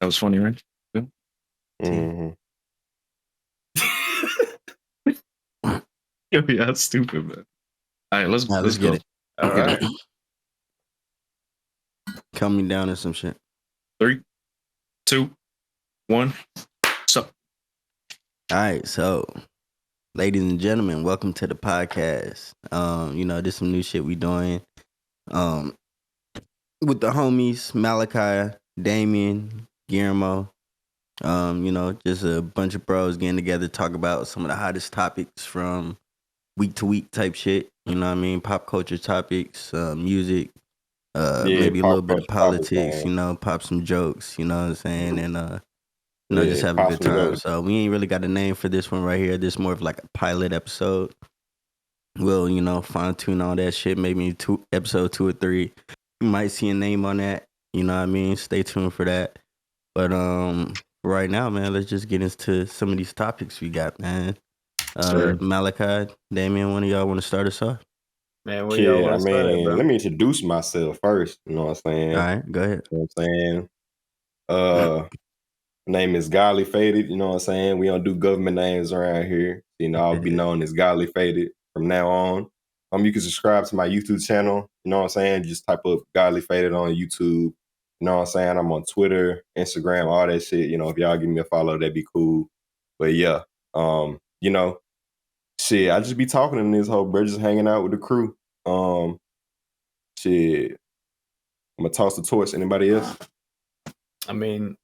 That was funny, right? Yeah. Mm-hmm. Yeah, that's stupid, man. All right, let's let's go. get it. All right. Calm me down or some shit. 3, 2, 1. So, All right, so ladies and gentlemen, welcome to the podcast. There's some new shit we doing. With the homies Malachi, Damian, Guillermo. Just a bunch of bros getting together to talk about some of the hottest topics from week to week type shit. You know what I mean? Pop culture topics, music, maybe a pop little bit of culture topics, politics, man. pop some jokes, you know what I'm saying? And just Yeah, have a pop good some time. jokes. So we ain't really got a name for this one right here. This is more of like a pilot episode. We'll, fine tune all that shit. Maybe episode 2 or 3. You might see a name on that. You know what I mean? Stay tuned for that. But right now, man, let's just get into some of these topics we got, man. Sure. Malachi, Damian, one of y'all want to start us off? Man, where y'all want to start at, bro? Let me introduce myself first. You know what I'm saying? All right, go ahead. You know what I'm saying? Name is Godly Faded. You know what I'm saying? We don't do government names around here. I'll be known as Godly Faded from now on. You can subscribe to my YouTube channel. You know what I'm saying? Just type up Godly Faded on YouTube. You know what I'm saying? I'm on Twitter, Instagram, all that shit. If y'all give me a follow, that'd be cool. But yeah, shit, I just be talking in this whole, bro, just hanging out with the crew. Shit, I'm gonna toss the torch. Anybody else? I mean,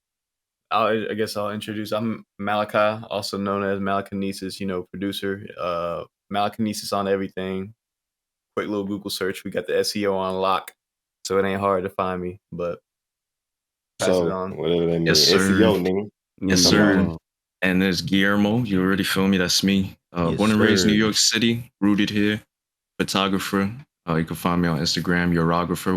I guess I'll introduce. I'm Malachi, also known as Malachinesis, producer. Malachinesis on everything. Quick little Google search. We got the SEO on lock, so it ain't hard to find me. But pass it on. Whatever that means. Yes, sir. SEO, nigga. Yes, sir. And there's Guillermo. You already feel me? That's me. Yes, born and raised sir. New York City, rooted here. Photographer. You can find me on Instagram, Yerographer,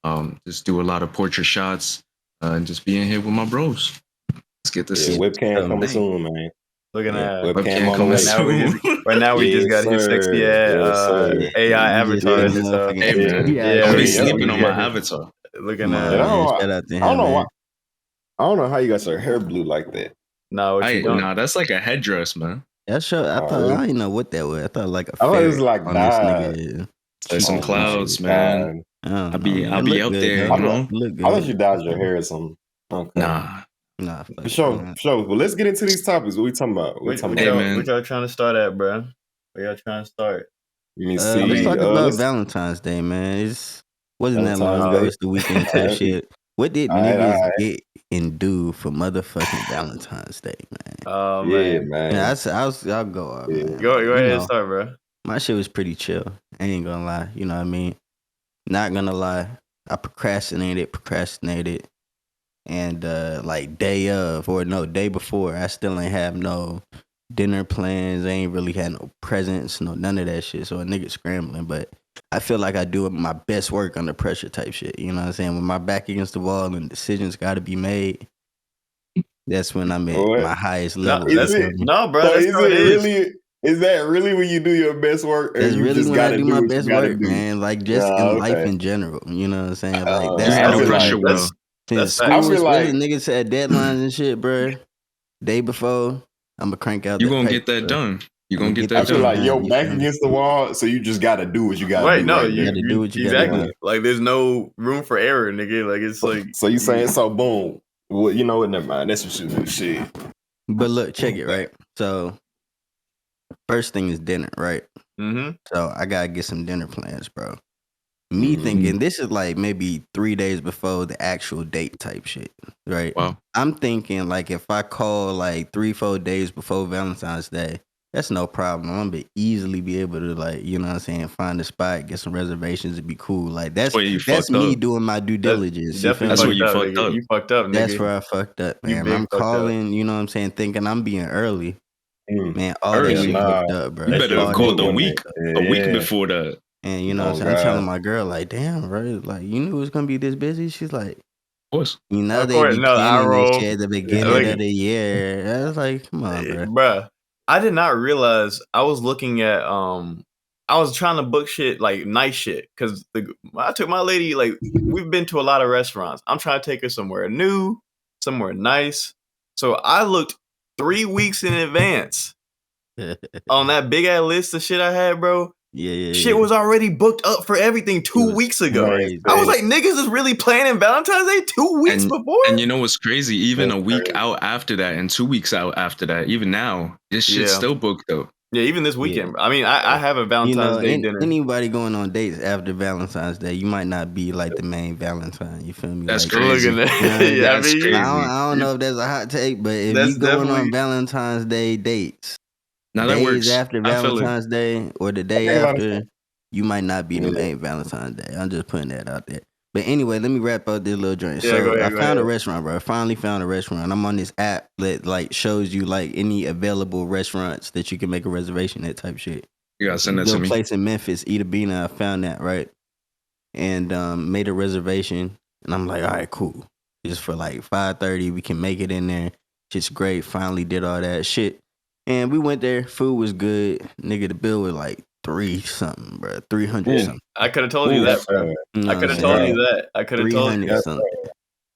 YERROGRAPHER. Just do a lot of portrait shots and just being here with my bros. Let's get this. Yeah, webcam coming soon, man. Looking at webcam on the way. Right now we just got his sexy AI avatar in this. Hey man, yeah, I'm we sleeping on my got avatar. Looking Come at. on, man. Shout out to him, I don't know man. why. I don't know how you got your hair blue like that. No, what you don't? Nah, that's like a headdress, man. That show, I didn't know what that was. I thought like a I thought it was ferret like on dyed. this nigga. Like some clouds, man. I'll be out there, you know. Look good. I thought you dyed your hair or something. Okay. Nah. For sure. Well, let's get into these topics. What we talking about? What y'all trying to start at, bro? Where y'all trying to start? Let me see. Let's talk about Valentine's Day, man. Wasn't that long ago. It's the weekend type shit. What did niggas get and do for motherfucking Valentine's Day, man? Oh, yeah, man. Yeah, I'll go off, man. Go ahead and start, bro. My shit was pretty chill. I ain't gonna lie. You know what I mean? Not gonna lie. I procrastinated. And day before, I still ain't have no dinner plans. I ain't really had no presents, none of that shit. So a nigga scrambling. But I feel like I do my best work under pressure type shit. You know what I'm saying? When my back against the wall and decisions got to be made, that's when I'm at my highest level. Bro. Is that really when you do your best work? It's really when I do my best work, man. Like just in life in general. You know what I'm saying? Like that's no pressure. Since school was really niggas had deadlines and shit, bro. Day before, I'm gonna crank out. You gonna get that done. You gonna get that done. I feel like your back against the wall, so you just gotta do what you gotta do. Right, no, you gotta do what you gotta do. Like there's no room for error, nigga. Like it's like. So you saying so? Boom. Well, you know what? Never mind. That's what you do. Shit. But look, check it, right? So first thing is dinner, right? Mm-hmm. So I gotta get some dinner plans, bro. Me thinking this is like maybe 3 days before the actual date type shit, right? Wow. I'm thinking like if I call like 3-4 days before Valentine's Day, that's no problem. I'm gonna easily be able to like, you know what I'm saying, find a spot, get some reservations, it'd be cool. Like that's me doing my due diligence. That's where you fucked up. You fucked up, nigga. That's where I fucked up, man. I'm calling, you know what I'm saying, thinking I'm being early. Man, all that shit fucked up, bro. You better have called a week before that. And you know what I'm saying? I'm telling my girl, like, damn, bro, like you knew it was gonna be this busy. She's like, of course. You know they be planning this shit at the beginning of the year. I was like, come on, bro. Bruh, I did not realize I was looking at I was trying to book shit like nice shit because I took my lady like we've been to a lot of restaurants. I'm trying to take her somewhere new, somewhere nice. So I looked 3 weeks in advance on that big ass list of shit I had, bro. Shit was already booked up for everything 2 weeks ago. crazy. I was like, niggas is really planning Valentine's Day 2 weeks before. And you know what's crazy? Even That's a week crazy. out after that, and 2 weeks out after that, even now, this shit's Yeah. still booked up. Yeah, even this weekend. I mean, I have a Valentine's Day dinner. Anybody going on dates after Valentine's Day, you might not be like the main Valentine. You feel me? That's Like, crazy. Look at that. You know what I mean? Yeah, That's crazy. I don't know if that's a hot take, but if That's you going definitely- on Valentine's Day dates, Now that days works. after I feel it. Valentine's Day or the day think about after, you might not be the Yeah. main Valentine's Day. I'm just putting that out there. But anyway, let me wrap up this little joint. Yeah, So go ahead, I go found a ahead. restaurant, bro. I finally found a restaurant. I'm on this app that like shows you like any available restaurants that you can make a reservation at type shit. You gotta send that Little to me. place in Memphis, Ida Bina. I found that right, and made a reservation. And I'm like, all right, cool. Just for like 5:30, we can make it in there. Just great. Finally did all that shit, and we went there. Food was good. Nigga, the bill was like 3 something, bro. 300 Ooh. something. I could have told you Ooh. that, bro. You know I what could I'm have told saying? you that. I could have told you. 300 something.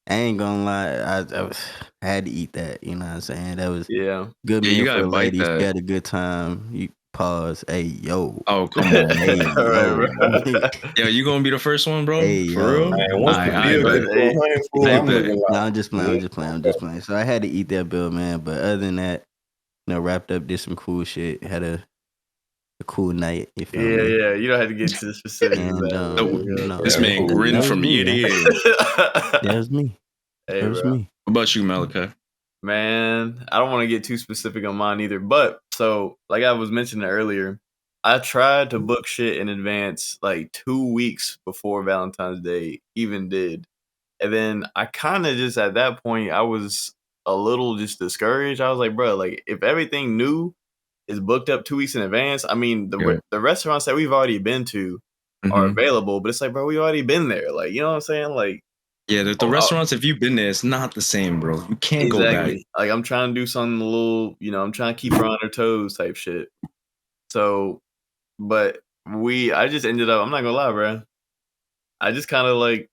I ain't gonna lie. I had to eat that. You know what I'm saying? That was Yeah. good Yeah, you meal gotta for a bite lady. She that. had a good time. You pause. Hey, yo. Oh, come on. Hey, All right, yo. bro. Yo, you gonna be the first one, bro? Hey, For yo. real? Man, once the I bill bet. get to 100 fool, I I'm bet. looking like. No, I'm just playing. So I had to eat that bill, man. But other than that, wrapped up, did some cool shit, had a cool night. You feel Yeah, me? yeah. You don't have to get to the specifics of And that. This Yeah, man cool. grinned that was from me, ear to man. ear. That was me. Hey, That was bro. me. What about you, Malachi? Man, I don't want to get too specific on mine either. But so, like I was mentioning earlier, I tried to book shit in advance like 2 weeks before Valentine's Day even did. And then I kind of just at that point, I was a little just discouraged. I was like, bro, like if everything new is booked up 2 weeks in advance, I mean, Yeah. the restaurants that we've already been to are Mhm. available, but it's like, bro, we already been there. Like, you know what I'm saying? Like, Yeah, the restaurants, if you've been there, it's not the same, bro. You can't go back. exactly. Like I'm trying to do something a little, I'm trying to keep her on her toes type shit. So, but I just ended up, I'm not gonna lie, bro. I just kind of like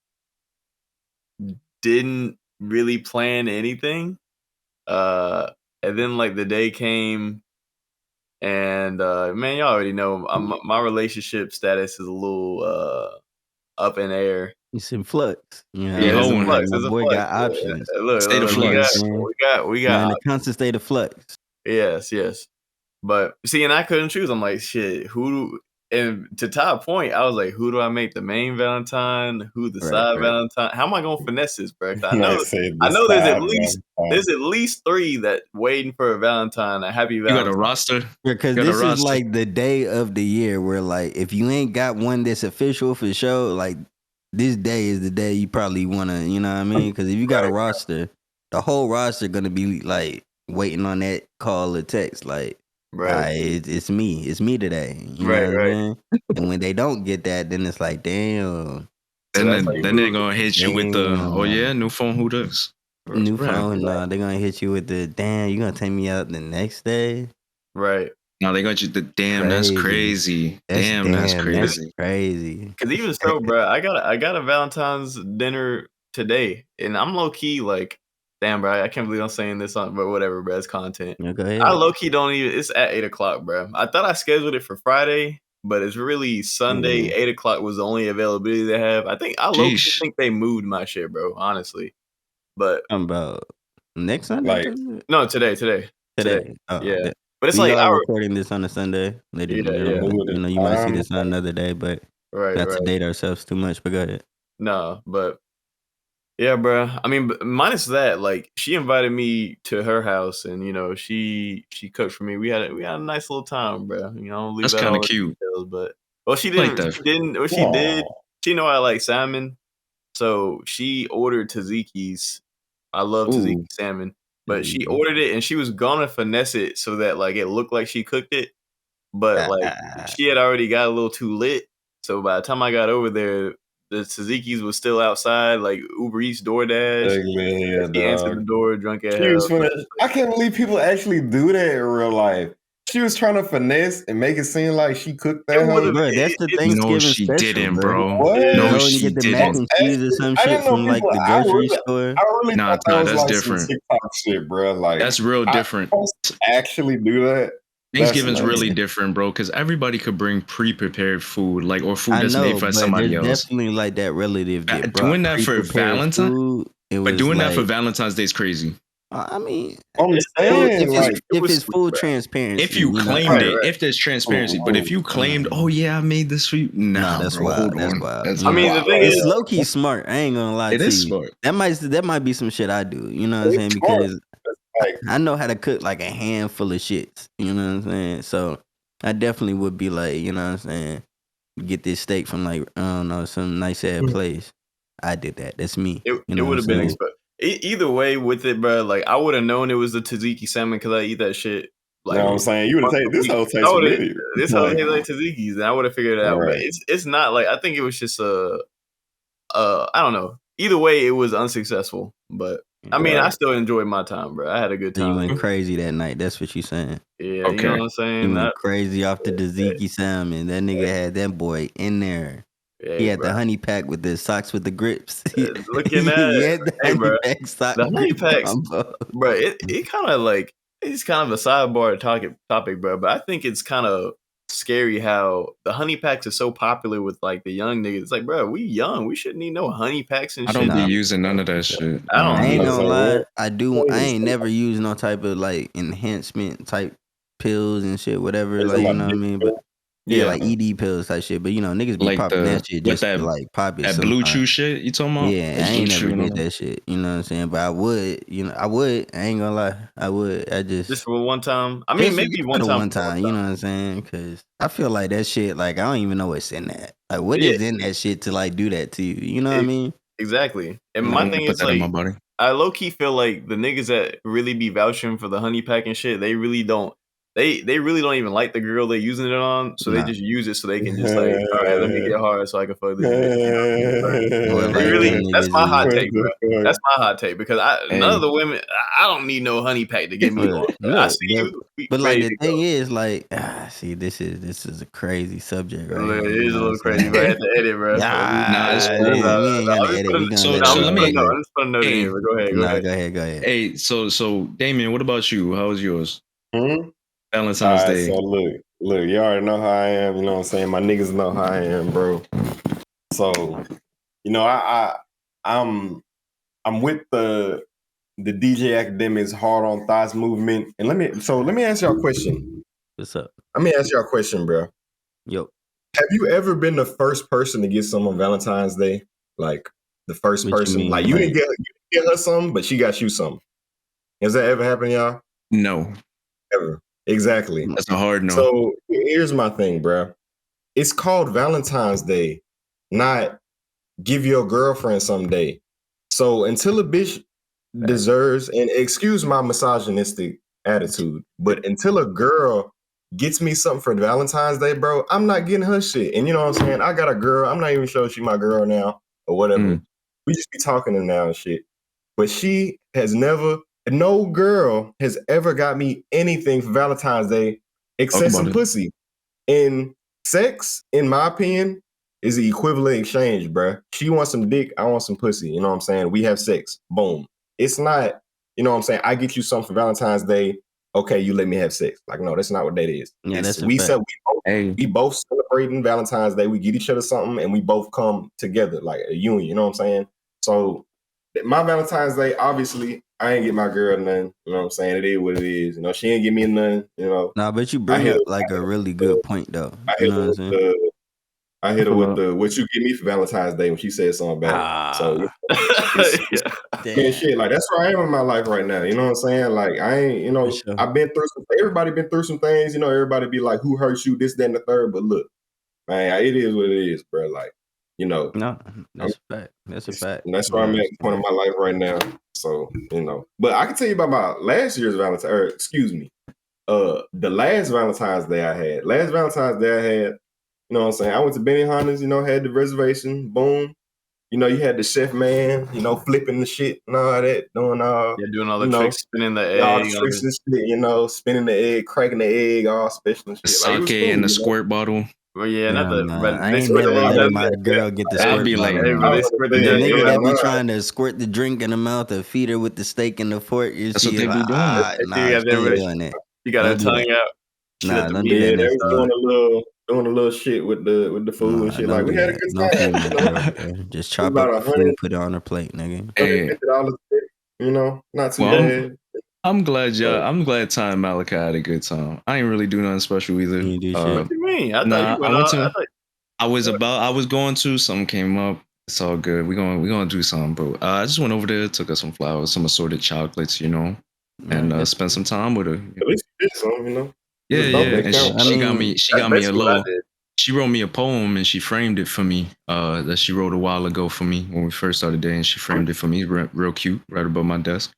didn't really plan anything. And then like the day came and man, y'all already know my relationship status is a little up in air. It's in flux. You know You what I It's a mean? hoeing. Like flux. my It's a boy flux. got options. State of Look, You know what I'm flux. saying? we You're in got a constant state of flux. yes. But see, and I couldn't choose. I'm like, shit, and to top point, I was like, who do I make the main Valentine? Who the Right, side right. Valentine? How am I gonna finesse this, bro? 'Cause Nice say I the know side, there's at least 3 that waiting for a Valentine, a happy You got Valentine. a roster? Because You got a this is roster? like the day of the year where like if you ain't got one that's official for sure, like this day is the day you probably wanna, you know what I mean? Because if you got a roster, the whole roster gonna be like waiting on that call or text, like, Right, it's me today. You know right, what I'm right. saying? And when they don't get that, then it's like, damn, So that's how you Then they're move. gonna hit you with the, oh damn. yeah, new phone, who does? New phone, nah, they're gonna hit you with the damn, you gonna take me out the next day? Right. No, they got you the damn, that's crazy. That's That's That's crazy. crazy. Cause even so, bro, I got a Valentine's dinner today, and I'm low key like, damn, bro, I can't believe I'm saying this on, but whatever, bro, it's content. Yeah, go I ahead. low key don't even. It's at 8 o'clock, bro. I thought I scheduled it for Friday, but it's really Sunday. 8 o'clock was the only availability they have. I low key Jeez. think they moved my shit, bro. Honestly, but I'm about next Sunday. Like, no, today. Today. Oh, Yeah, okay. but it's We like are I recording this on a Sunday, ladies and yeah, yeah, gentlemen. moving You know, the you might see time. this on another day, but right, not to right. date ourselves too much. But go ahead. No, but yeah, bro. I mean, minus that, like she invited me to her house, and she cooked for me. We had a nice little time, bro. I'll leave That's out kind all of the cute. details, but well, she Like didn't. that. She didn't. What she did, Aw. she know I like salmon, so she ordered tzatziki's. I love tzatziki Ooh. salmon, but she Mhm. ordered it, and she was gonna finesse it so that like it looked like she cooked it, but like she had already got a little too lit. So by the time I got over there, the tzatziki's was still outside, like Uber Eats, DoorDash. Ugly And hell, she answered dog. the door, drunk as She was hell. finna, I can't believe people actually do that in real life. she was trying to finesse and make it seem like she cooked that It would've- hoe. Bro, that's the it's- No, Thanksgiving she special, didn't, bro. bro. What? You No, know when you she get the mac didn't. and cheese or some I shit didn't know from like people. the grocery I store. really Nah, thought that was that's like different. some TikTok shit, bro. Like That's real different. Actually do that. Thanksgiving's That's really lame. different, bro, because everybody could bring pre-prepared food, like or food I that's made know, for but somebody there's else. definitely like that relative that brought Doing that for pre-prepared Valentine, food. It but was doing like, that for Valentine's Day is crazy. I mean, I'm saying, like, if it's sweet, full bro. transparency, If you you know, claimed Right, it, right. if there's transparency, but if you claimed, oh yeah, I made this for you, nah, nah, that's bro, wild. hold That's on. wild. That's You I mean, know? the thing It's is, low key smart. I ain't gonna lie It to is you. smart. That might be some shit I do. You know what I'm saying? It's smart. Because Like, I know how to cook like a handful of shits. You know what I'm saying? So I definitely would be like, you know what I'm saying? Get this steak from like, I don't know, some nice ass place. I did that. That's me. it You know would what have I'm been saying? either way with it, bro. Like I would have known it was the tzatziki salmon because I eat that shit. you Like know what I'm saying? You would have once taken a this week. whole I tastes would've- familiar. This whole Like, tastes like tzatziki's, and I would have figured it out. But right. it's not like I think it was just I don't know. Either way, it was unsuccessful. But I mean, I Right. still enjoyed my time, bro. I had a good So you time. went crazy that night. That's what you saying. Yeah, you Okay. know what I'm You saying. went crazy off the tzatziki salmon. That nigga had that boy in there. He had bro. the honey pack with the socks with the grips. Looking at he it, had the hey, honey bro. pack sock The honey grip packs, combo. bro. It kind of like it's kind of a sidebar topic, bro. But I think it's kind of scary how the honey packs are so popular with like the young niggas. It's like, bro, we young. We shouldn't need no honey packs and I shit. don't be Nah, using none of that shit. I don't I ain't either. gonna Like, lie. what? I ain't never used no type of like enhancement type pills and shit, whatever. It's Like, you about know what I mean? But yeah, Yeah, like ED pills type shit. But you know, niggas be Like popping that shit with just to like pop it that blue sometimes. chew shit you talking about? Yeah, That I blue ain't chew never and all did that? that shit. You know what I'm saying? But I would, you know, I would. I ain't gonna lie. I would. I just just for one time. I mean, maybe one the time. one time, you know what I'm saying? Cause I feel like that shit, like I don't even know what's in that. Like what Yeah, is in that shit to like do that to you? You know what I it- mean? exactly. And I my don't thing put is that in my like, body. I low key feel like the niggas that really be vouching for the honey pack and shit, they really don't. They really don't even like the girl they're using it on, so they Nah. just use it so they can just like, all right, let me get hard so I can fuck this bitch. You know what I mean? Like, Or they like really. them That's niggas my hot is take, bro. That's my hot take because none of Hey, the women. I don't need no honey pack to get me look, hard. I look, see but, you, we but like ready the to go. thing is, like, see, this is a crazy subject right Look, here. it You is a know what I'm little crazy, saying? but I had to edit, bro. nah, it's Yeah, cool. we ain't gonna edit. We gonna let it So I'm be just let putting me. naked. I'm just putting a note in Hey, here. But go ahead, go Nah, ahead. go ahead. hey. So Damien, what about you? How was yours? Hmm? Valentine's All right, Day. so look, you already know how I am. You know what I'm saying? My niggas know how I am, bro. So, you know, I'm with the DJ Academics Hard on Thoughts movement. And let me ask y'all a question. What's up? Let me ask y'all a question, bro. Yo, Have you ever been the first person to get some on Valentine's Day? Like the first what you person, like mean? you Like, didn't get her something, but she got you something. Has that ever happened, y'all? No, Ever? Exactly. that's a hard no. So here's my thing, bro. It's called Valentine's Day, not give your girlfriend someday. So until a bitch deserves, and excuse my misogynistic attitude, but until a girl gets me something for Valentine's Day, bro, I'm not getting her shit. And you know what I'm saying? I got a girl. I'm not even sure she my girl now or whatever. Mm. We just be talking to her now and shit. But she has never, no girl has ever got me anything for Valentine's Day Talk except about some it. pussy. And sex, in my opinion, is the equivalent exchange, bruh. She wants some dick, I want some pussy. You know what I'm saying? We have sex. Boom. It's not, you know what I'm saying? I get you something for Valentine's Day. Okay, you let me have sex. Like, no, that's not what that is. yeah, It's that's a fact. Hey, we both celebrating Valentine's Day. We get each other something and we both come together like a union. You know what I'm saying? So my Valentine's Day, obviously, I ain't get my girl nothing. You know what I'm saying? It is what it is. You know, she ain't give me nothing. You know, Nah, but you I bring hit up her. like a really good point though. I You hit know her what I'm with saying? the. I hit her pull with up. the what you give me for Valentine's Day when she said something about it. So it's Yeah. man, Damn, shit, like that's where I am in my life right now. You know what I'm saying? Like I ain't, you for know, sure. I've been through everybody been through some things. You know, everybody be like, who hurt you? This, that, and the third. But look, man, it is what it is, bro. Like, you know, No, I'm, that's a fact. That's a fact. that's You where know I'm what at I'm the point of saying? my life right now. So, you know, but I can tell you about my last year's Valentine, or excuse me, the last Valentine's Day I had. Last Valentine's Day I had, you know what I'm saying? I went to Benihana's, you know, had the reservation, boom. you know, you had the chef man, you know, flipping the shit and all that, doing all, doing all the you know, tricks, spinning the all egg. the tricks and shit, you know, spinning the egg, cracking the egg, all special and The shit. Like it was sake cool, and the you know. squurt bottle. Well, yeah, not Hell the, nah. but I they ain't squirt never the letting That, my that, girl get the I'd squirt be like, bottle. Hey, but Nah. they squirt the The yeah, nigga hell that be nah. trying to squirt the drink in the mouth or feed her with the steak and the fork, you that's see, what they like, be doing. nah, got she ain't that. doing that. She got her Don't do that. tongue out. She let Nah, the don't do meat that, Yeah, in they and was Nipsey. stuff. doing a little shit with the food and Nah, shit. Like don't we do had a that. good Don't feed time, my you know. girl, bro. Just It was chop up about the food, put it on her plate, nigga. Hey, $150, you know, not too well, bad. I'm glad But I'm glad Ty and Malachi had a good time. I ain't really do nothing special You either. ain't do What shit. do you mean? I thought you Nah, I went went out. to. I was going to. Something came up. It's all good. We gonna do something. But I just went over there, took her some flowers, some assorted chocolates, you know, Nah, and that's spent some time with her. at least you did something, you know. Yeah, Just don't yeah. that And count. I mean, she That's got me a basically what I little. did. She wrote me a poem and she framed it for me. That she wrote a while ago for me when we first started dating. She framed it for me, real cute, right above my desk.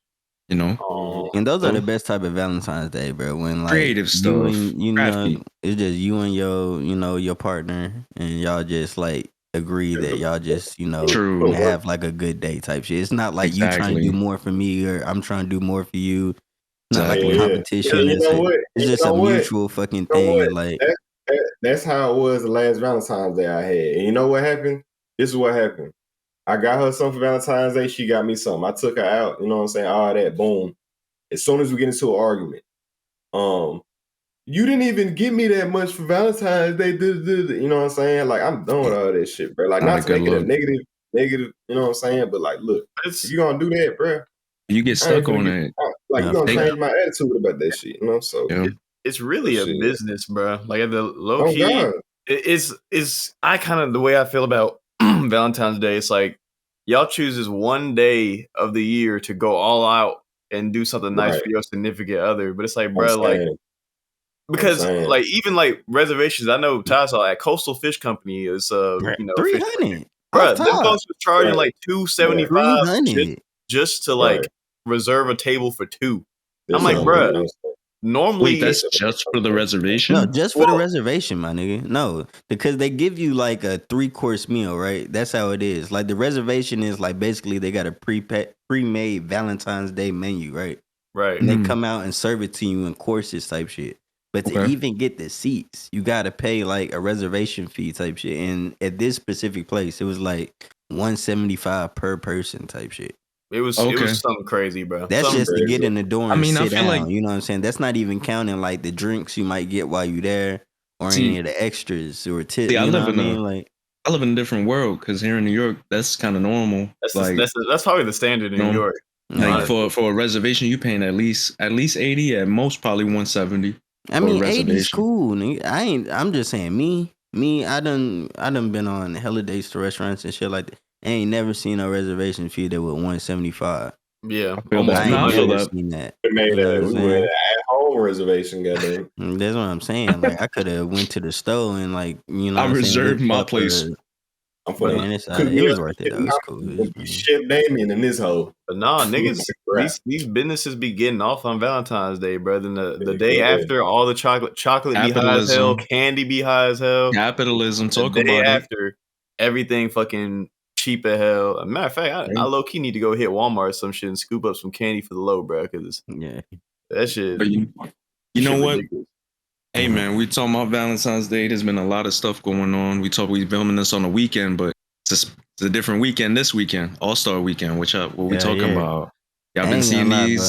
You know, Oh, and those are so the best type of Valentine's Day, bro. When like creative you stuff, and you know crafty. it's just you and your partner, and y'all just like agree that y'all just True, have like a good day type shit. It's not like you trying to do exactly, more for me or I'm trying to do more for you. Not like a Yeah, exactly. yeah. competition. And you know what? It's And you just a know what? mutual fucking You know thing. what? And like, That's how it was the last Valentine's Day I had. And you know what happened? This is what happened. I got her something for Valentine's Day. She got me something. I took her out. You know what I'm saying? All that. Boom. As soon as we get into an argument, um, you didn't even give me that much for Valentine's Day. You know what I'm saying? Like I'm done with all that shit, bro. Like Not not a to good make it a look. negative. You know what I'm saying? But like, look, if it's you gonna do that, bro, You get I ain't stuck finna on get it. like you nah, gonna for They, sure. change my attitude about that shit. You know? So yeah. it's really a shit. business, bro. Like at the low Oh key, God. it's I kind of the way I feel about Valentine's Day. It's like y'all choose this one day of the year to go all out and do something nice Right. for your significant other. But it's like, I'm bro, like saying. I'm because saying. like even like reservations. I know Ty saw at Coastal Fish Company is fish market. 300 off Bro, them top. folks was charging Right. like Right. 275 300. just to Right. like reserve a table for two. I'm This like, is bro, ridiculous. Wait, normally that's just for the No, reservation? just for the well, reservation, my nigga. No, because they give you like a 3-course meal, right? That's how it is. Like the reservation is like basically they got a pre-made Valentine's Day menu, right? right. And they Mm, come out and serve it to you in courses type shit. But to okay. even get the seats, you gotta pay like a reservation fee type shit. And at this specific place, it was like 175 per person type shit. It was Okay. something crazy, bro. That's Something just to Crazy. get in the door I and mean, I sit feel like, down. You know what I'm saying? That's not even counting like the drinks you might get while you there or any see, of the extras or tip. see, You know what I mean? Like, I live in a different world because here in New York, that's kind of normal. Like, that's probably the standard in you New know, York. like nah. Honestly, for a reservation, you paying at least 80, at most probably 170 I for a mean, 80's reservation. cool. Nigga. I'm just saying, me. I done been on holidays to restaurants and shit like that. I ain't never seen a reservation fee that was 175. yeah, I feel almost that. I two No, ain't I feel hundred. never that. seen that. We made You know what I'm we made an saying? at-home reservation, goddamn. That's what I'm saying. Like I could have went to the store and like, you know I what I'm saying, reserved looked my up place. I'm But finna man, cook it me up was some worth it shit though. It's cool. now. It's funny. Chef Damian in this hole. nah, niggas, Right. these businesses be getting off on Valentine's Day, bro. Then the day Yeah. after, all the chocolate be high as hell, Capitalism. candy be high as hell. Capitalism. The Talk day about it. after, everything fucking cheap as hell. As a matter of fact, I Right? low key need to go hit Walmart or some shit and scoop up some candy for the low, bro. Because Yeah. that shit, But you know shit what? ridiculous. Hey man, we talking about Valentine's Day. There's been a lot of stuff going on. We filming this on the weekend, but it's a different weekend this weekend, All Star Weekend. What we Yeah, talking yeah. about? Y'all I been ain't seeing gonna lie, bro.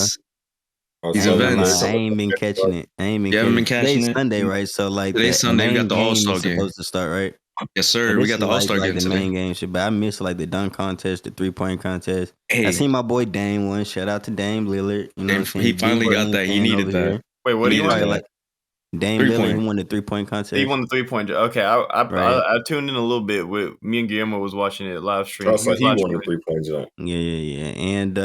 I'm these I ain't telling gonna you, man. lie. events? I ain't been catching it. I ain't been You haven't catching been it. Today's catching it. Sunday, right? So like Today's the Sunday. We got main the All game Star is game. supposed to start, right? Yes, So sir. We this got is the All Star like game the today. main game shit. But I missed like the dunk contest, the 3-point contest. I Hey, seen my boy Dame won. Shout out to Dame Lillard. You know what I'm he saying? Big finally got Dame that. He fan needed over that. here. Wait, He what do He you needed want? probably that. like Dame 3-point. Lillard. He won the 3-point He contest. won the 3-point. Okay, Right. I tuned in a little bit with me and Guillermo was watching it live stream. He Also, was he live won the streaming. 3-point jump. Yeah. And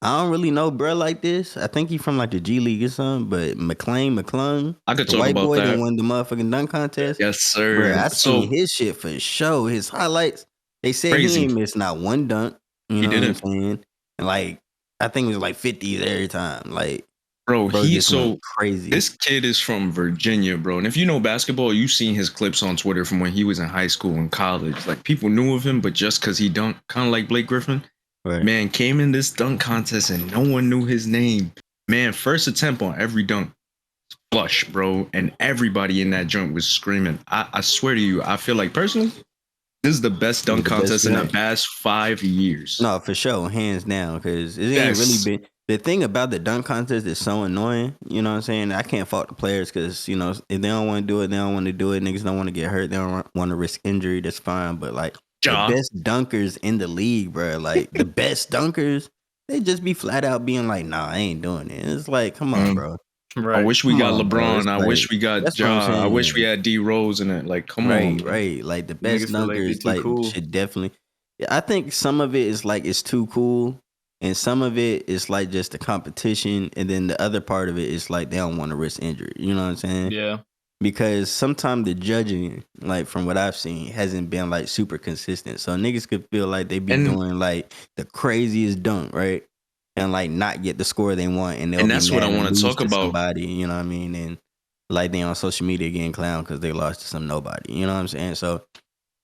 I don't really know bro like this. I think he from like the G League or something. But McClung, I could the talk white about boy that that. won the motherfucking dunk contest. Yes, Bro, sir. I So seen his shit for sure. His highlights. They said he crazy. ain't missed not one dunk. You He know what I'm didn't. saying? And like, I think it was like 50s every time. Like, Bro, Bro he just went so crazy. this kid is from Virginia, bro. And if you know basketball, you've seen his clips on Twitter from when he was in high school and college. Like people knew of him, but just because he dunked, kind of like Blake Griffin, Right. man, came in this dunk contest and no one knew his name. Man, first attempt on every dunk, flush, bro. And everybody in that joint was screaming. I swear to you, I feel like personally, this is the best dunk The best contest in the joint. past 5 years. No, for sure, hands down, because it ain't Yes. really been. The thing about the dunk contest is so annoying. You know what I'm saying? I can't fault the players because you know if they don't want to do it, they don't want to do it. Niggas don't want to get hurt. They don't want to risk injury. That's fine. But like the Ja. best dunkers in the league, bro, like the best dunkers, they just be flat out being like, "Nah, I ain't doing it." It's like, come on, bro. Right. I wish we Come got on, bro. LeBron. It's I like, wish we got that's what I'm Ja. I wish we saying. had D Rose in it. Like, come on, Right, man. right. Like the best Niggas feel like they dunkers, too like cool. should definitely. Yeah, I think some of it is like it's too cool, and some of it is like just the competition, and then the other part of it is like they don't want to risk injury. You know what I'm saying? Yeah. Because sometimes the judging, like from what I've seen, hasn't been like super consistent. So niggas could feel like they be And- doing like the craziest dunk, right? And like not get the score they want, and they'll And be that's mad what I and wanna lose talk to about. somebody. You know what I mean? And like they on social media getting clowned because they lost to some nobody. You know what I'm saying? So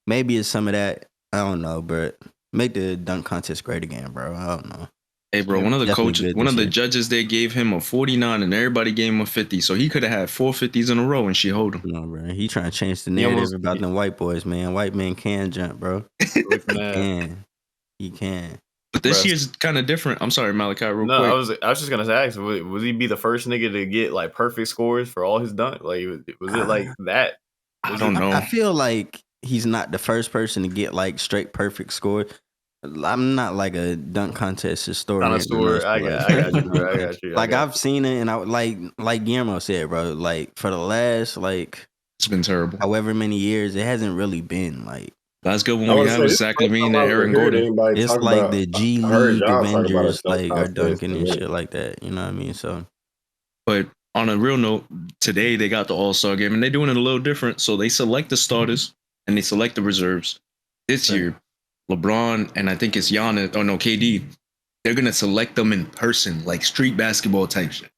maybe it's some of that. I don't know, but make the dunk contest great again, bro. I don't know. Hey, bro, Yeah, one of the definitely coaches, good one this of the year. judges, they gave him a 49 and everybody gave him a 50. So he could have had 4 50s in a row and she hold him. No, bro. He trying to change the He narrative almost- about them white boys, man. White men can jump, bro. Away from that. Can. He can. But this Bruh. year's kind of different. I'm sorry, Malachi, real No, quick. I was just gonna ask, would he be the first nigga to get like perfect scores for all his dunk? Like, was it like that? I Was don't it- know. I feel like he's not the first person to get like straight perfect score. I'm not like a dunk contest historian. Connoisseur. I got you, bro. I got you. Like I've seen it, and I like Guillermo said, bro. Like for the last like It's been terrible. however many years, it hasn't really been like Last good one I we would had say was this is Zach the first Levine time and I ever Aaron heard Gordon. anybody it's talk like about. the G I heard League y'all talk about a Avengers dunk like are contest dunking in a and minute. shit like that. You know what I mean? So But on a real note, today they got the All Star game and they're doing it a little different. So they select the starters and they select the reserves. This Right. year, LeBron and I think it's Giannis, oh no, KD, they're gonna select them in person, like street basketball type shit.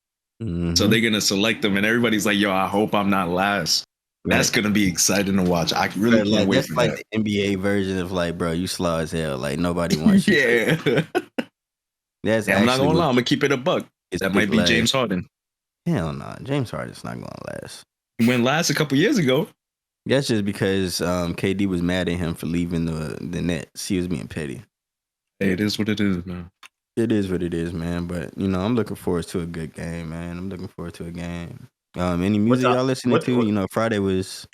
mhm. So they're gonna select them, and everybody's like, "Yo, I hope I'm not last." That's Right. gonna be exciting to watch. I really But, can't like wait that's for like that. the NBA version of like, bro, you slow as hell. Like nobody wants you. Yeah. That's I'm not actually gonna lie. what I'm gonna keep it a buck. gets That people might be last. James Harden. Hell no, James Harden's not gonna last. He went last a couple years ago. That's just because KD was mad at him for leaving the Nets. He was being petty. Hey, it is what it is, man. It is what it is, man. But you know, I'm looking forward to a good game, man. I'm looking forward to a game. Any music time- y'all listening what- to? what- You know, Friday was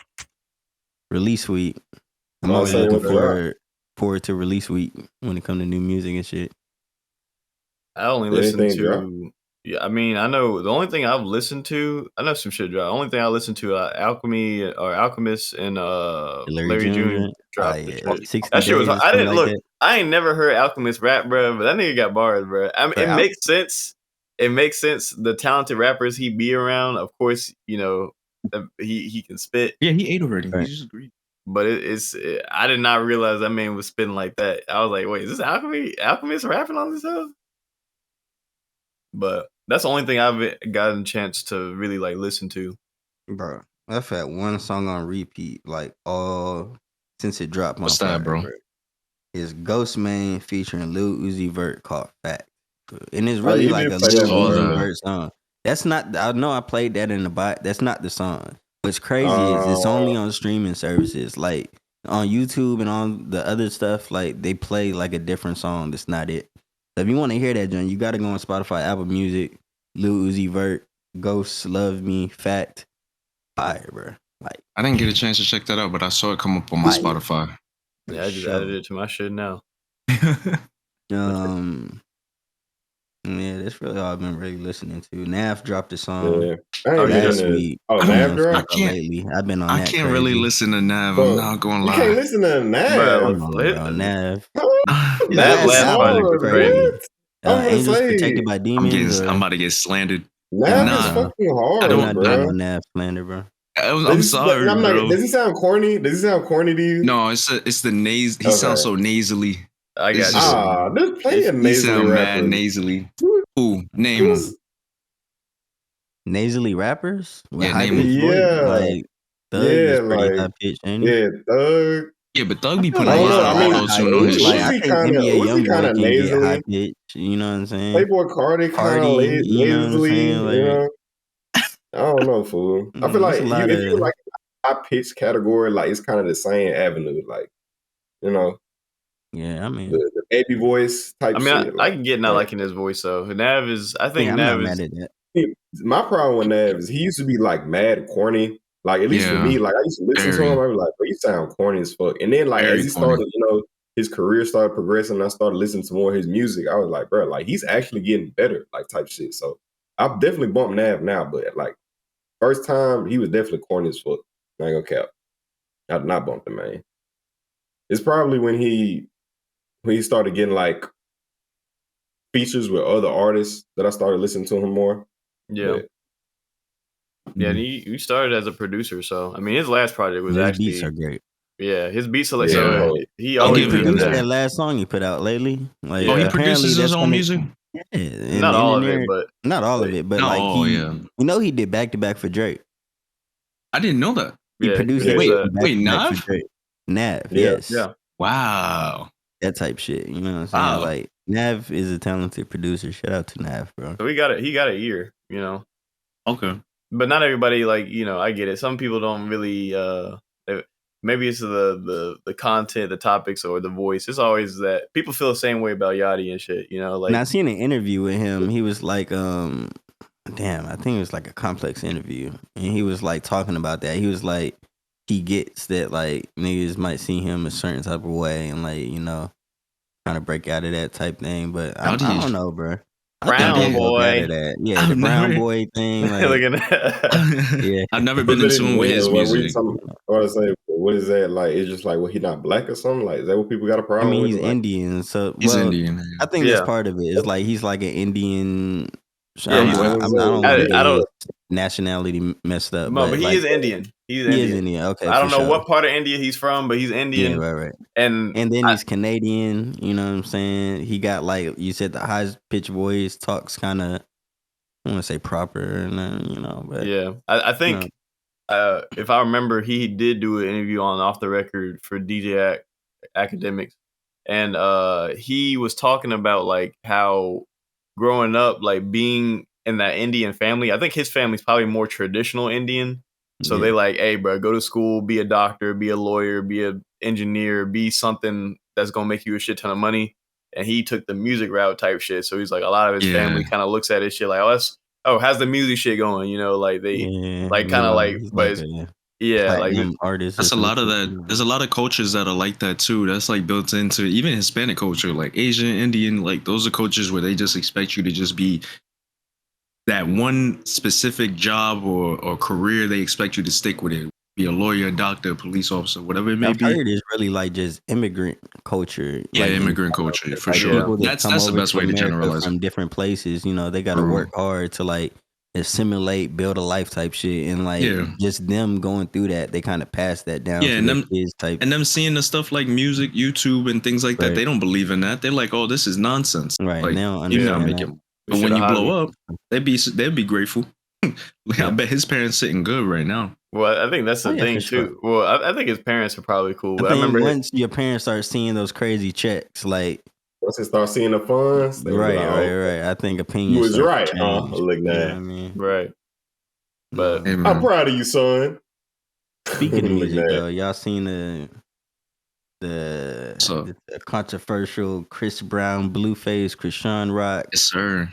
release week. I'm I'll always say looking what drop. forward to release week when it comes to new music and shit. I only Did listen anything drop? to. Yeah, I mean, I know the only thing I've listened to. I know some shit drop. The only thing I listened to, Alchemy or Alchemist and Larry June June. dropped. Yeah. the shit. 60 That shit was. days or I something didn't like look. that. I ain't never heard Alchemist rap, bro. But that nigga got bars, bro. I mean, Right, it makes sense. It makes sense. The talented rappers he be around, of course, you know, he can spit. Yeah, he ate already. Right. He just agreed. But I did not realize that man was spitting like that. I was like, wait, is this Alchemist rapping on this stuff? But that's the only thing I've gotten a chance to really like listen to. Bro, I've had one song on repeat like all since it dropped on What's that, Friday, bro? It's Ghost Main featuring Lil Uzi Vert called Fact. And it's Oh, really you like did a play Lil that Saw before, Uzi that. though. Vert song. That's not, I know I played that in the bot. That's not the song. What's crazy is it's only on streaming services. Like on YouTube and on the other stuff, like they play like a different song. That's not it. So if you want to hear that, John, you got to go on Spotify, Apple Music, Lil Uzi Vert, Ghosts Love Me, Fact. Fire, bro. Like, I didn't get a chance to check that out, but I saw it come up on my Fire. Spotify. for Yeah, I just sure. added it to my shit now. Yeah, that's really all I've been really listening to. Nav dropped a song Yeah. I ain't last been in week. Oh, I don't- Nav I drop? can't- lately. I've been on I that. can't crazy. really listen to Nav. Bro, I'm not gonna You can't lie. listen to Nav. Bro, Come on, bro. Nav. His That last last album project was was crazy. crazy. I'm gonna Angels say Protected by Demons. I'm about to get slandered. Nav Nah. is fucking I hard, don't- I'm not doing bro. no Nav slander, bro. I'm sorry, I'm bro. like, does he sound corny? Does he sound corny to you? No, it's the nasal. He sounds so nasally. I got It's you. just- There's plenty of He nasally sound mad rappers. nasally. Who- Ooh, name who's- him. nasally rappers with Yeah, high name 'em. pitched voice. Yeah, Like Thug yeah, is pretty like high pitched, ain't he? yeah, Thug. Yeah, but Thug I be feel putting I a like don't it's know. a lot of I lot mean, of auto high tune on his pitch. Like shit. I Uzi think kind of NBA Uzi kind YoungBoy of can get high nasally. pitch. You know what I'm saying? Playboy Cardi kind of Cardi, you know what I'm nasally. saying? You Like know, I don't know, fool. I feel it's like a lot if you of like high pitch category, like it's kind of the same avenue. Like you know, yeah. I mean, the baby voice I type mean, shit. I Like can get not liking his voice though. Nav is, I think yeah, I'm not Nav mad is, at that. my problem with Nav is he used to be like mad corny. Like at least for Yeah, me, like I used to listen to him, very, I was like, bro, you sound corny as fuck. And then like as very he corny. started, his career started progressing, and I started listening to more of his music. I was like, bro, like he's actually getting better, like type shit. So I've definitely bumped Nav now, but like first time he was definitely corny as fuck. I ain't gonna cap. I did not bump him, man. It's probably when he started getting like features with other artists that I started listening to him more. yeah. But Yeah, and you started as a producer, so I mean, his last project was His beats are actually, great. yeah, his beat select. yeah, So oh, he I'll And he always give been him produced that. that that. last song he put out lately. Like Oh, he Yeah, apparently produces his that's own gonna music? and not all of it, engineer but not all of wait, it, but No, like oh he yeah, he did back to back for Drake. I didn't know that. He yeah, he produced yeah, produced Wait, that. back wait, to back for Nav? Drake. Nav, yeah. yes. Yeah, Wow, That type shit. You know what I'm saying? wow. Like Nav is a talented producer. Shout out to Nav, bro. so he got a year, you know. Okay. But not everybody, like, you know, I get it. Some people don't really maybe it's the content, the topics, or the voice. It's always that people feel the same way about Yachty and shit, you know, And I like, seen an interview with him. He was like, damn, I think it was like a complex interview. And he was like talking about that. He was like, he gets that like niggas might see him a certain type of way and like, you know, trying to break out of that type thing. But I don't Yachty, know, bro. I think brown he'll Yachty. broke out of boy. that. Yeah, the I've brown never, boy thing, Look like, at that. yeah. I've never What been does in that even tune with his mean? When we music. some or to say, what is that like? It's just like, well, he not black or something. Like, is that what people got a I problem mean, with? he's Like, Indian, so He's well, Indian. I think that's Yeah, part of it. It's like he's like an Indian. yeah, that's he's, what I'm I don't want to saying. get I his don't, nationality messed up, no, but but he like is Indian. He's he is Indian. Indian. Okay, I for don't know sure. what part of India he's from, but he's Yeah, Indian. right. And And then I, he's Canadian. You know what I'm saying? He got like you said, the high pitched voice, talks kind of. I want to say proper, and you know, but yeah, I you know, think if I remember, he did do an interview on Off the Record for DJ Academics, and he was talking about like how growing up, like being in that Indian family. I think his family's probably more traditional Indian, so they yeah, like, hey, bro, go to school, be a doctor, be a lawyer, be an engineer, be something that's gonna make you a shit ton of money. And he took the music route type shit. So he's like, a lot of his Yeah, family kind of looks at his shit like, how's the music shit going? You know, like they yeah. like kind of like, He's but like it's, a yeah, like platinum artist or that's a some lot of shit. that. You know? There's a lot of cultures that are like that too. That's like built into even Hispanic culture, like Asian, Indian. Like those are cultures where they just expect you to just be that one specific job or career. They expect you to stick with it. Be a lawyer, doctor, police officer, whatever it may I've be. heard it's really like just immigrant culture, Yeah, like in immigrant culture for like sure. yeah, people that come That's the over best to way to America generalize it. from different places. You know, they got to True. work hard to like assimilate, build a life type shit, and like Yeah, just them going through that, they kind of pass that down yeah, to their kids type. and them seeing the stuff like music, YouTube, and things like that. Right, They don't believe in that. They're like, "Oh, this is nonsense." right, and Like they don't you're not understand that. making. we But should when have you hired him. blow up, they'd be grateful. Like, I Yeah. bet his parents sitting good right now. Well, I think that's Oh the yeah, for thing sure. too. Well, I think his parents are probably cool. I But I think remember, once your parents start seeing those crazy checks, like Once they start seeing the funds, they're gonna be like, right, oh, right, right. I think you opinions was start right, to huh? change. Look, You know what now I mean? right? But Hey, I'm man. proud of you, son. Speaking of Look, music, now. though, y'all seen the controversial Chris Brown, Blueface, Krishan Rock Yes, sir.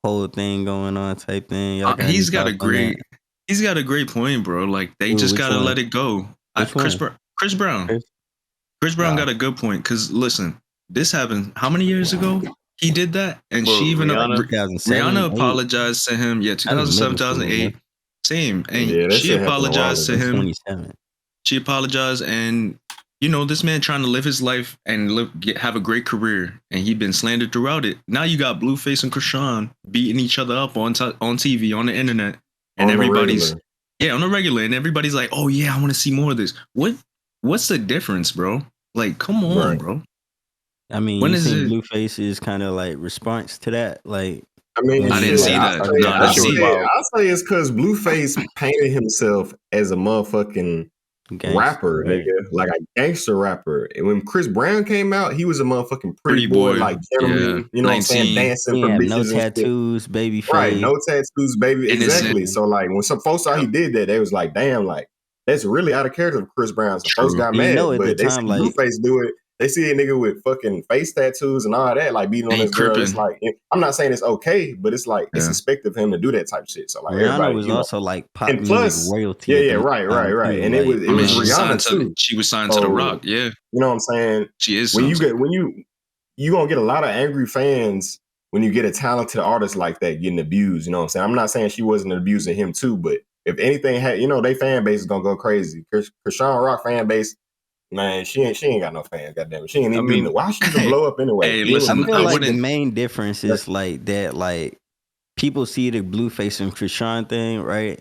whole thing going on type thing. Y'all got any He's got a thoughts on that? great point, bro. Like they Ooh, just which gotta one? let it go. Which one? Chris Brown. Chris? Chris Brown Wow. got a good point. Cause listen, this happened how many years ago? He did that, and well, she even Rihanna, 2007, Rihanna 8. apologized to him. Yeah, I was 2007, middle school, bro. 2008. Same, and Yeah, that she shit happened a while apologized I to ago. was him. 27. She apologized, and this man trying to live his life and have a great career, and he been slandered throughout it. Now you got Blueface and Krishan beating each other up on TV, on the internet, and On the everybody's regular. on the regular, and everybody's like, "Oh yeah, I want to see more of this." What's the difference, bro? Like, come on, Right. bro. I mean, When you is seen it? Blueface's kind of like response to that, like I mean, I didn't shit. see that. I No, I That didn't shit was see it. wild. say it's because Blueface painted himself as a motherfucking rapper, right? nigga, like a gangster rapper. And when Chris Brown came out, he was a motherfucking Pretty pretty boy, boy. like gentleman. Yeah. You know what I'm saying? 19. Dancing He for have no bitches and shit. tattoos, baby Right, face. no tattoos, baby. Innocent. Exactly. So like when some folks saw he did that, they was like, damn, like that's really out of character for Chris Brown. So folks True. got And you mad, know, at the but they see time, like, Blueface do it. They see a nigga with fucking face tattoos and all that, like beating on Ain't this girl. It's crippin'. like I'm not saying it's okay, but it's like it's Yeah. expected of him to do that type of shit. So like Rihanna everybody, was you know. also like pop And music plus, royalty. yeah, at yeah, the right, time, right. too. And Like, it I mean, was she's signed Rihanna to too. she was signed to the Rock. Yeah. You know what I'm saying? She is When signed you gonna get a lot of angry fans when you get a talented artist like that getting abused. You know what I'm saying? I'm not saying she wasn't abusing him too, but if anything had, they fan base is gonna go crazy. Krishan Rock fan base, man, she ain't got no fans. Goddamn it, she ain't I even do mean, no. Why she even Hey, blow up anyway? hey, Being with I listen, feel I Blueface, like the wouldn't. main difference is like that, like people see the Blueface and Krishan thing, right?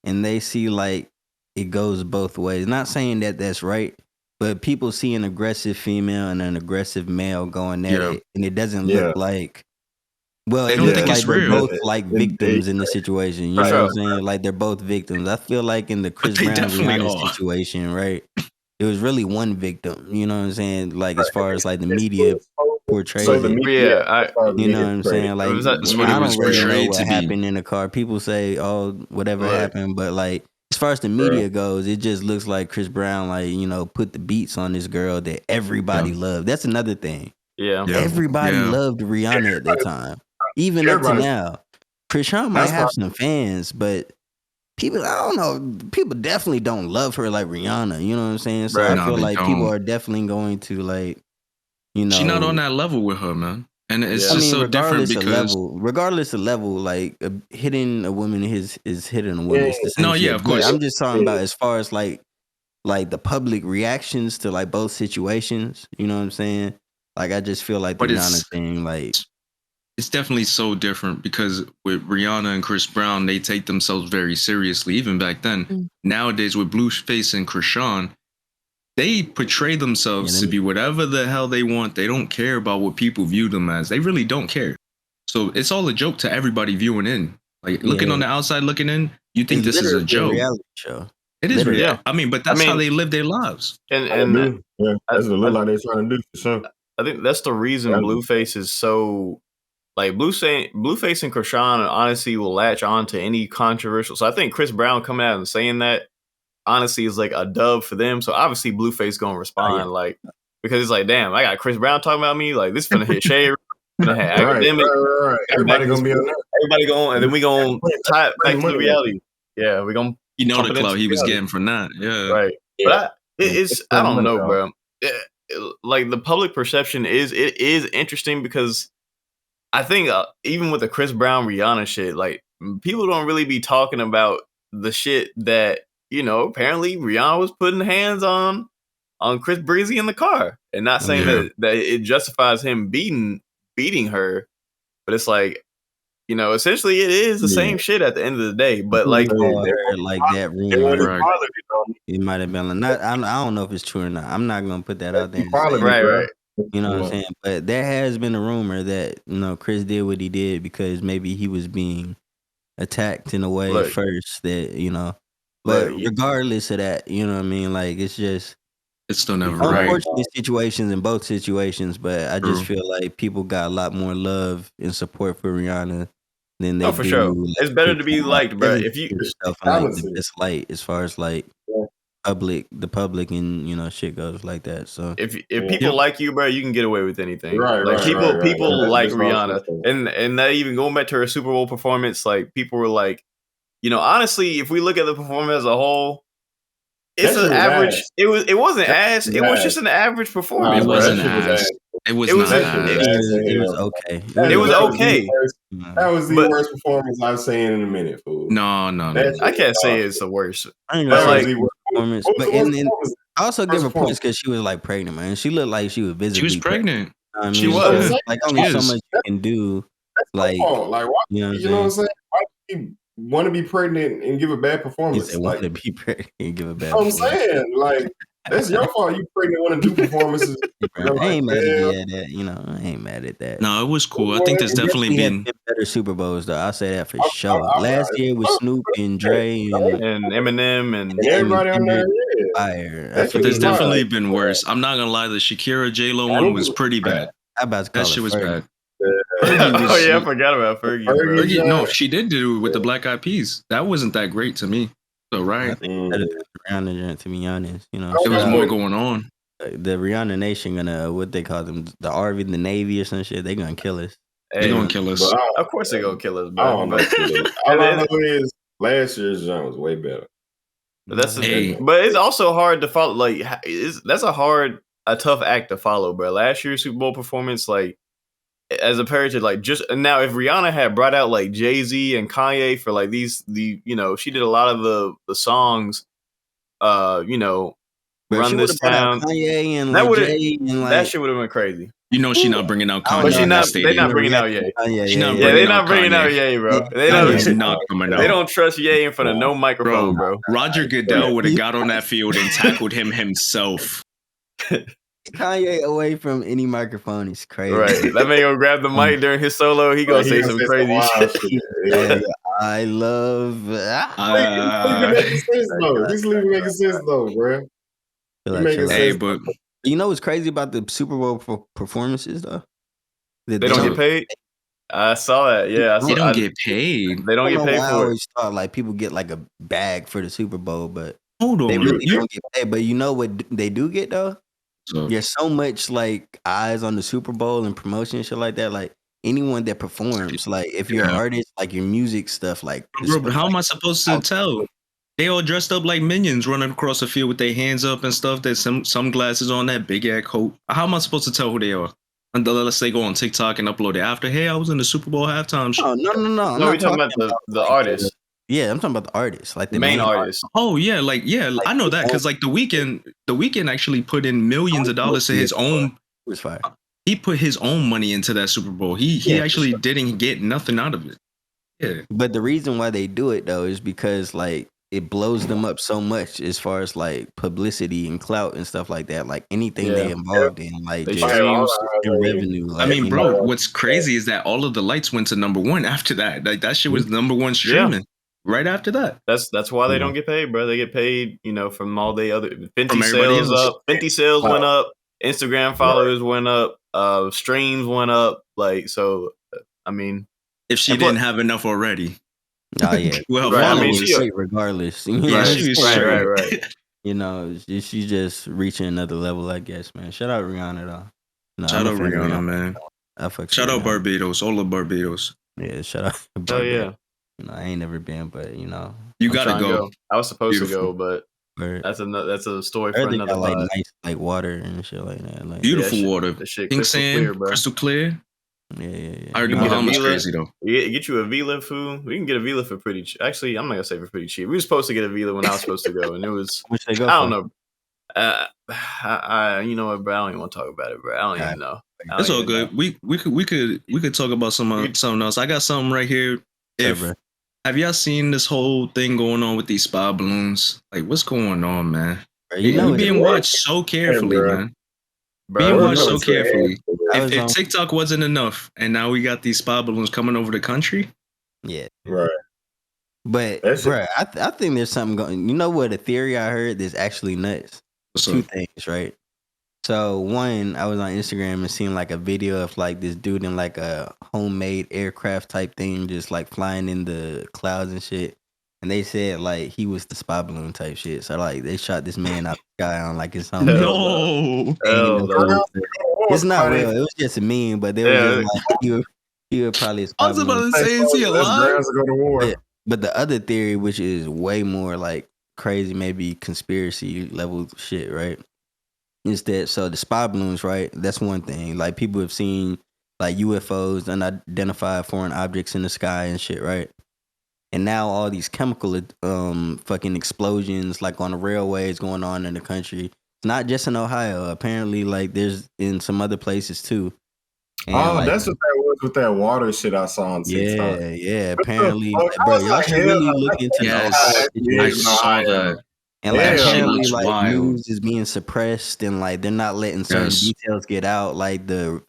And they see like it goes both ways. Not saying that that's right, but people see an aggressive female and an aggressive male going at Yeah. it, and it doesn't yeah, look like. Well, They it don't looks think like it's they're real. both like victims in the situation. You For know sure. what I'm saying? Like they're both victims. I feel like in the But Chris they Brown definitely Rihanna are. situation, right? It was really one victim. You know what I'm saying? Like as far as like the It's media so portrays the it. media, yeah, as far as the You know media what I'm portrayed saying? Like That's what it I was don't really know portrayed what to be. happened in the car. People say, "Oh, whatever Right. happened," but like as far as the media goes, it just looks like Chris Brown, like put the beats on this girl that everybody Yeah. loved. That's another thing. yeah. Yeah. Everybody Yeah. loved Rihanna at that time, even up to Everybody, now. Krishan might that's why have some fans, but people, I don't know. People definitely don't love her like Rihanna. You know what I'm saying? So I Right. No, feel they like people don't. are definitely going to like, She not on that level with her, man. And it's Yeah. I just mean, so different regardless of level, like hitting a woman is hitting a woman. yeah, It's the no, same yeah, shit. of But course. I'm just talking about as far as like the public reactions to like both situations. You know what I'm saying? Like I just feel like the But Rihanna thing, like it's definitely so different because with Rihanna and Chris Brown, they take themselves very seriously, even back then. Nowadays, with Blueface and Krishan, they portray themselves to be whatever the hell they want. They don't care about what people view them as. They really don't care. So it's all a joke to everybody viewing in. Like looking on the outside, looking in, you think it's this is a literally a joke. reality show. It is real. Yeah. I mean, but I that's how mean, they live their lives. and I do. Yeah, I, that's what it look I, like they're trying to do for sure. I think that's the reason Blueface is so like Blueface and Krishan honestly will latch on to any controversial. So I think Chris Brown coming out and saying that honestly is like a dub for them. So obviously Blueface gonna respond like because it's like, damn, I got Chris Brown talking about me. Like this finna hit shade, finna hit academic. Right. Everybody gonna be on that. Everybody going, and then we gonna tie it back to the reality. Yeah, we gonna You know pump the it into clout he was reality. getting from that. Yeah. Right. Yeah. But it's I don't money, know, dog. bro. Like the public perception is interesting because I think even with the Chris Brown Rihanna shit, like people don't really be talking about the shit that apparently Rihanna was putting hands on Chris Breezy in the car, and not saying Yeah. that it justifies him beating her, but it's like essentially it is the same shit at the end of the day. But like, like that rumor, Right. it might have been like, not. I don't know if it's true or not. I'm not gonna put that out there. And say, right. you know what I'm saying? But there has been a rumor that Chris did what he did because maybe he was being attacked in a way Look. first that. But regardless of that, you know what I mean? Like it's just It's still never right. unfortunate situations in both situations. But I just True. feel like people got a lot more love and support for Rihanna than they for do. sure. Like, It's better to be liked, bro. If you stuff in like the best light as far as like the public and shit goes like that. So if people like you, bro, you can get away with anything. Like people That's like what I'm Rihanna, saying. and that even going back to her Super Bowl performance, like people were like, honestly, if we look at the performance as a whole, it's an average. Ass. It wasn't ass. It was ass. just an average performance. It bro. wasn't That shit was ass. ass. It was It was not a- ass. it was okay. It was okay. That was the But- worst performance I've seen in a minute, fool. No. I can't say it's the worst. I ain't But gonna like- say performance, What was but the worst and performance? I also give her performance? points because she was like pregnant, man. She looked like she was visibly She was pregnant. I She mean, was. so, like only She so is. much you can do. That's Like, my fault. Like, why? you know what I'm You know what I'm saying? Why do you want to be pregnant and give a bad He performance? said, Like, "Want to be pregnant and give a bad." I'm saying, like, That's your fault. You pregnant want to do performances. Bro, I ain't mad at that. I ain't mad at that. No, it was cool. I think there's definitely We been. had better Super Bowls though. I'll say that for I- sure. I- Last year was Snoop and Dre and And Eminem and everybody on there, yeah. Fire. That But there's shit was definitely fire. been worse. I'm not gonna lie. The Shakira J-Lo one was pretty bad. I about to call That it shit was Fergie. bad. Fergie was. oh yeah, I forgot about Fergie, bro. Fergie. No, she did do it with the Black Eyed Peas. That wasn't that great to me. So right, I think better than Rihanna joint, to be honest. there was more going on. The Rihanna Nation gonna what they call them, the Army, the Navy or some shit. They gonna kill us. They're gonna kill us. Of course they gonna kill us, I bro. don't know. But, All I know is last year's joint was way better. but that's Hey. but it's also hard to follow. Like that's a tough act to follow, bro. Last year's Super Bowl performance, like as compared to like just now, if Rihanna had brought out like Jay-Z and Kanye for like she did a lot of the songs, But Run she This would've brought out Town. Kanye and That like would've- Jay and like That shit would have been crazy. You know she not bringing out I don't Kanye. But know, she in not. that They stadium. not bringing out Ye. She not Yeah, bringing they out not bringing out Kanye. Ye, bro. Yeah, They Kanye's don't. not coming They out. don't trust Ye in front of no microphone, bro. Roger Goodell would have got on that field and tackled him himself. Kanye away from any microphone is crazy. Right. That man gonna grab the mic during his solo. He gonna say some crazy wild shit. Yeah. I love. This leaving making sense though, bro. Making Hey, sense. but You know what's crazy about the Super Bowl performances though? That They don't get paid. I saw that. Yeah, they don't get paid. They don't get paid I for it. always thought like people get like a bag for the Super Bowl, but Hold on, they really you- don't get paid. But you know what they do get though? So, There's so much like eyes on the Super Bowl and promotion and shit like that. Like anyone that performs, like if you're an Yeah. artist, like your music stuff, like bro, but how am I supposed to tell? They all dressed up like minions running across the field with their hands up and stuff. There's some glasses on, that big ass coat. How am I supposed to tell who they are? Unless they go on TikTok and upload it after. Hey, I was in the Super Bowl halftime show. Oh no! I'm No, not we talking about the like, artist, Yeah, I'm talking about the artist, like the main artist. Oh yeah, I know that because like the weekend actually put in millions of dollars to his own. It was fire. He put his own money into that Super Bowl. He Yeah, for actually sure. didn't get nothing out of it. Yeah, But the reason why they do it though is because like it blows them up so much as far as like publicity and clout and stuff like that. Like anything they involved in, like They just streams. in revenue. Like, I mean, you bro, know, what's crazy is that all of the lights went to number one after that. Like that shit was number one streaming right after that. That's why they don't get paid, bro. They get paid, from all the other Fenty From everybody sales else. up. Fenty sales went up. Instagram followers went up. Streams went up. Like so, I mean, If she And didn't plus- have enough already. oh yeah, Well, Right, I mean, followers. she- great regardless. You Yeah, know, she was it's- straight. right. You know, she's just reaching another level, I guess, man. Shout out Rihanna though. No, Shout I'm a out fan of Rihanna, man. I fuck Shout with out Rihanna. Barbados, all of Barbados. Yeah, shout out. Oh Barbados. yeah, I ain't never been, but You I'm gotta trying to go. I was supposed to Beautiful. go, but Bird. that's a story I for heard they another got like pod. nice like water and shit like that. Like, Beautiful shit- water. that shit Pink crystal sand, clear, bro. crystal clear. yeah. I heard the You can get a Bahamas Vila. crazy though. Get you a Vila food. We can get a Vila for pretty cheap. Actually, I'm not gonna say for pretty cheap. We were supposed to get a Vila when I was supposed to go, and it was Which they go I don't for? know. You know what, bro? I don't even want to talk about it, bro. I don't even know. I It's don't all even know. good. We could talk about something else. I got something right here. What's up, bro? Have y'all seen this whole thing going on with these spy balloons? Like, what's going on, man? Bro, You know we it's- being watched so carefully, bro. man. Bro, Being you watched know so it's- carefully. I If, was if on- TikTok wasn't enough, and now we got these spy balloons coming over the country. yeah. Right. But That's it. bro, I think there's something going. You know what? A theory I heard that's actually nuts. What's Two up? things, right? So one, I was on Instagram and seen like a video of like this dude in like a homemade aircraft type thing, just like flying in the clouds and shit. And they said like he was the spy balloon type shit. So like they shot this man out the sky on like his home. No. Hell no. It's not real. It was just a meme, but they Yeah. was just like he would probably a spy I was about balloon. to say, is he alive? Brands go to war. Yeah. But the other theory, which is way more like crazy, maybe conspiracy level shit, right? Is that so the spy balloons, right? That's one thing. Like people have seen like UFOs, unidentified foreign objects in the sky and shit, right? And now all these chemical fucking explosions like on the railways going on in the country. It's not just in Ohio. Apparently, like there's in some other places too. And, Oh, like, that's what that was with that water shit I saw on TikTok. yeah. Apparently, fuck? like, I bro, was y'all like, should hell really no, look into Yes, that I situation. saw that. And like That shit apparently looks like wild. news is being suppressed and like they're not letting certain Yes. details get out, like the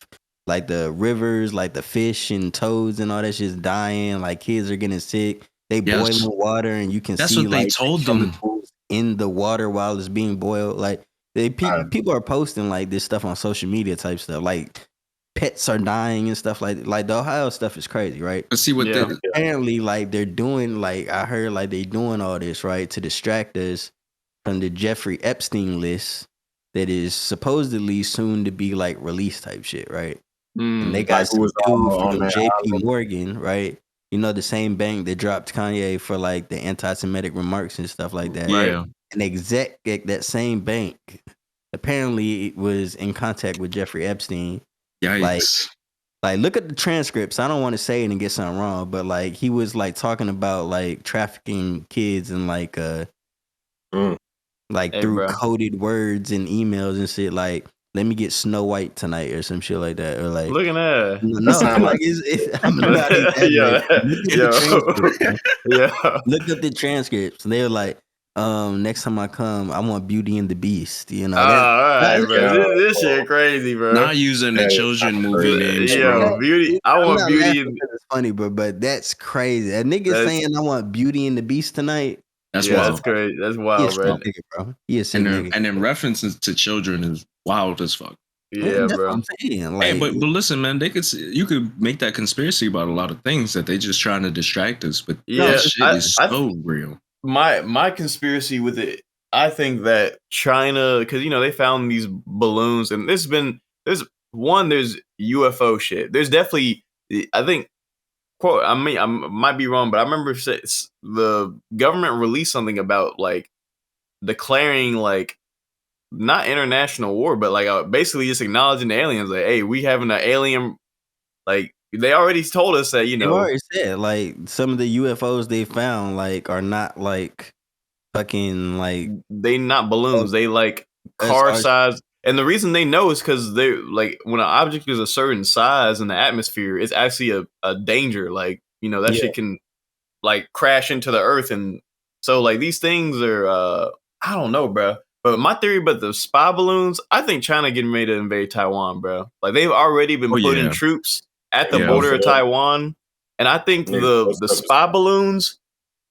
rivers, like the fish and toads and all that shit's dying, like kids are getting sick. They Yes. boiling water and you can That's see what they like told the them. chemicals in the water while it's being boiled. Like people are posting like this stuff on social media type stuff. Like pets are dying and stuff like the Ohio stuff is crazy, right? But see what Yeah. the Apparently, like they're doing, like I heard, like they doing all this right to distract us from the Jeffrey Epstein list that is supposedly soon to be like release type shit, right? And they got Like who some was dude on from that J.P. Morgan, right? You know, the same bank that dropped Kanye for like the anti-Semitic remarks and stuff like that. Right. yeah. An exec at that same bank apparently was in contact with Jeffrey Epstein. Yikes. Like, look at the transcripts. I don't want to say it and get something wrong, but like he was like talking about like trafficking kids and like Hey, through bro. coded words and emails and shit. Like, let me get Snow White tonight or some shit like that. Or like, Look at that. no, sound like like- I'm not exaggerating. Yeah. Look at Yo. the transcripts, man. Yeah. Look up the transcripts. And they were like, next time I come, I want Beauty and the Beast. You know, All right, that's bro. This shit crazy, bro. Not using the That is children not movie crazy. names, Yo, bro. beauty. I I'm want not beauty. laughing because it's funny, but that's crazy. A nigga That's- saying I want Beauty and the Beast tonight. That's Yeah, wild. that's crazy. That's He a wild, sick bro. nigga, bro. He a sick nigga. And then references to children is wild as fuck. Yeah, that's bro. what I'm saying. Like, Hey, but listen, man, you could make that conspiracy about a lot of things that they just trying to distract us. But Yeah, this shit is I- so real. My conspiracy with it, I think that China, because they found these balloons, and there's UFO shit. There's definitely, I think, quote, I mean, I might be wrong, but I remember the government released something about like declaring like not international war, but like basically just acknowledging the aliens, like, hey, we having an alien. Like they already told us that they've already said, like some of the UFOs they found, like are not like fucking like they not balloons. They like That's car our- size. And the reason they know is because they're like when an object is a certain size in the atmosphere, it's actually a danger. Like, that Yeah. shit can like crash into the earth. And so like these things are I don't know, bro. But my theory about the spy balloons, I think China getting ready to invade Taiwan, bro. Like they've already been Oh, putting yeah. troops at the Yeah, border of yeah. Taiwan. And I think Yeah, the that's spy balloons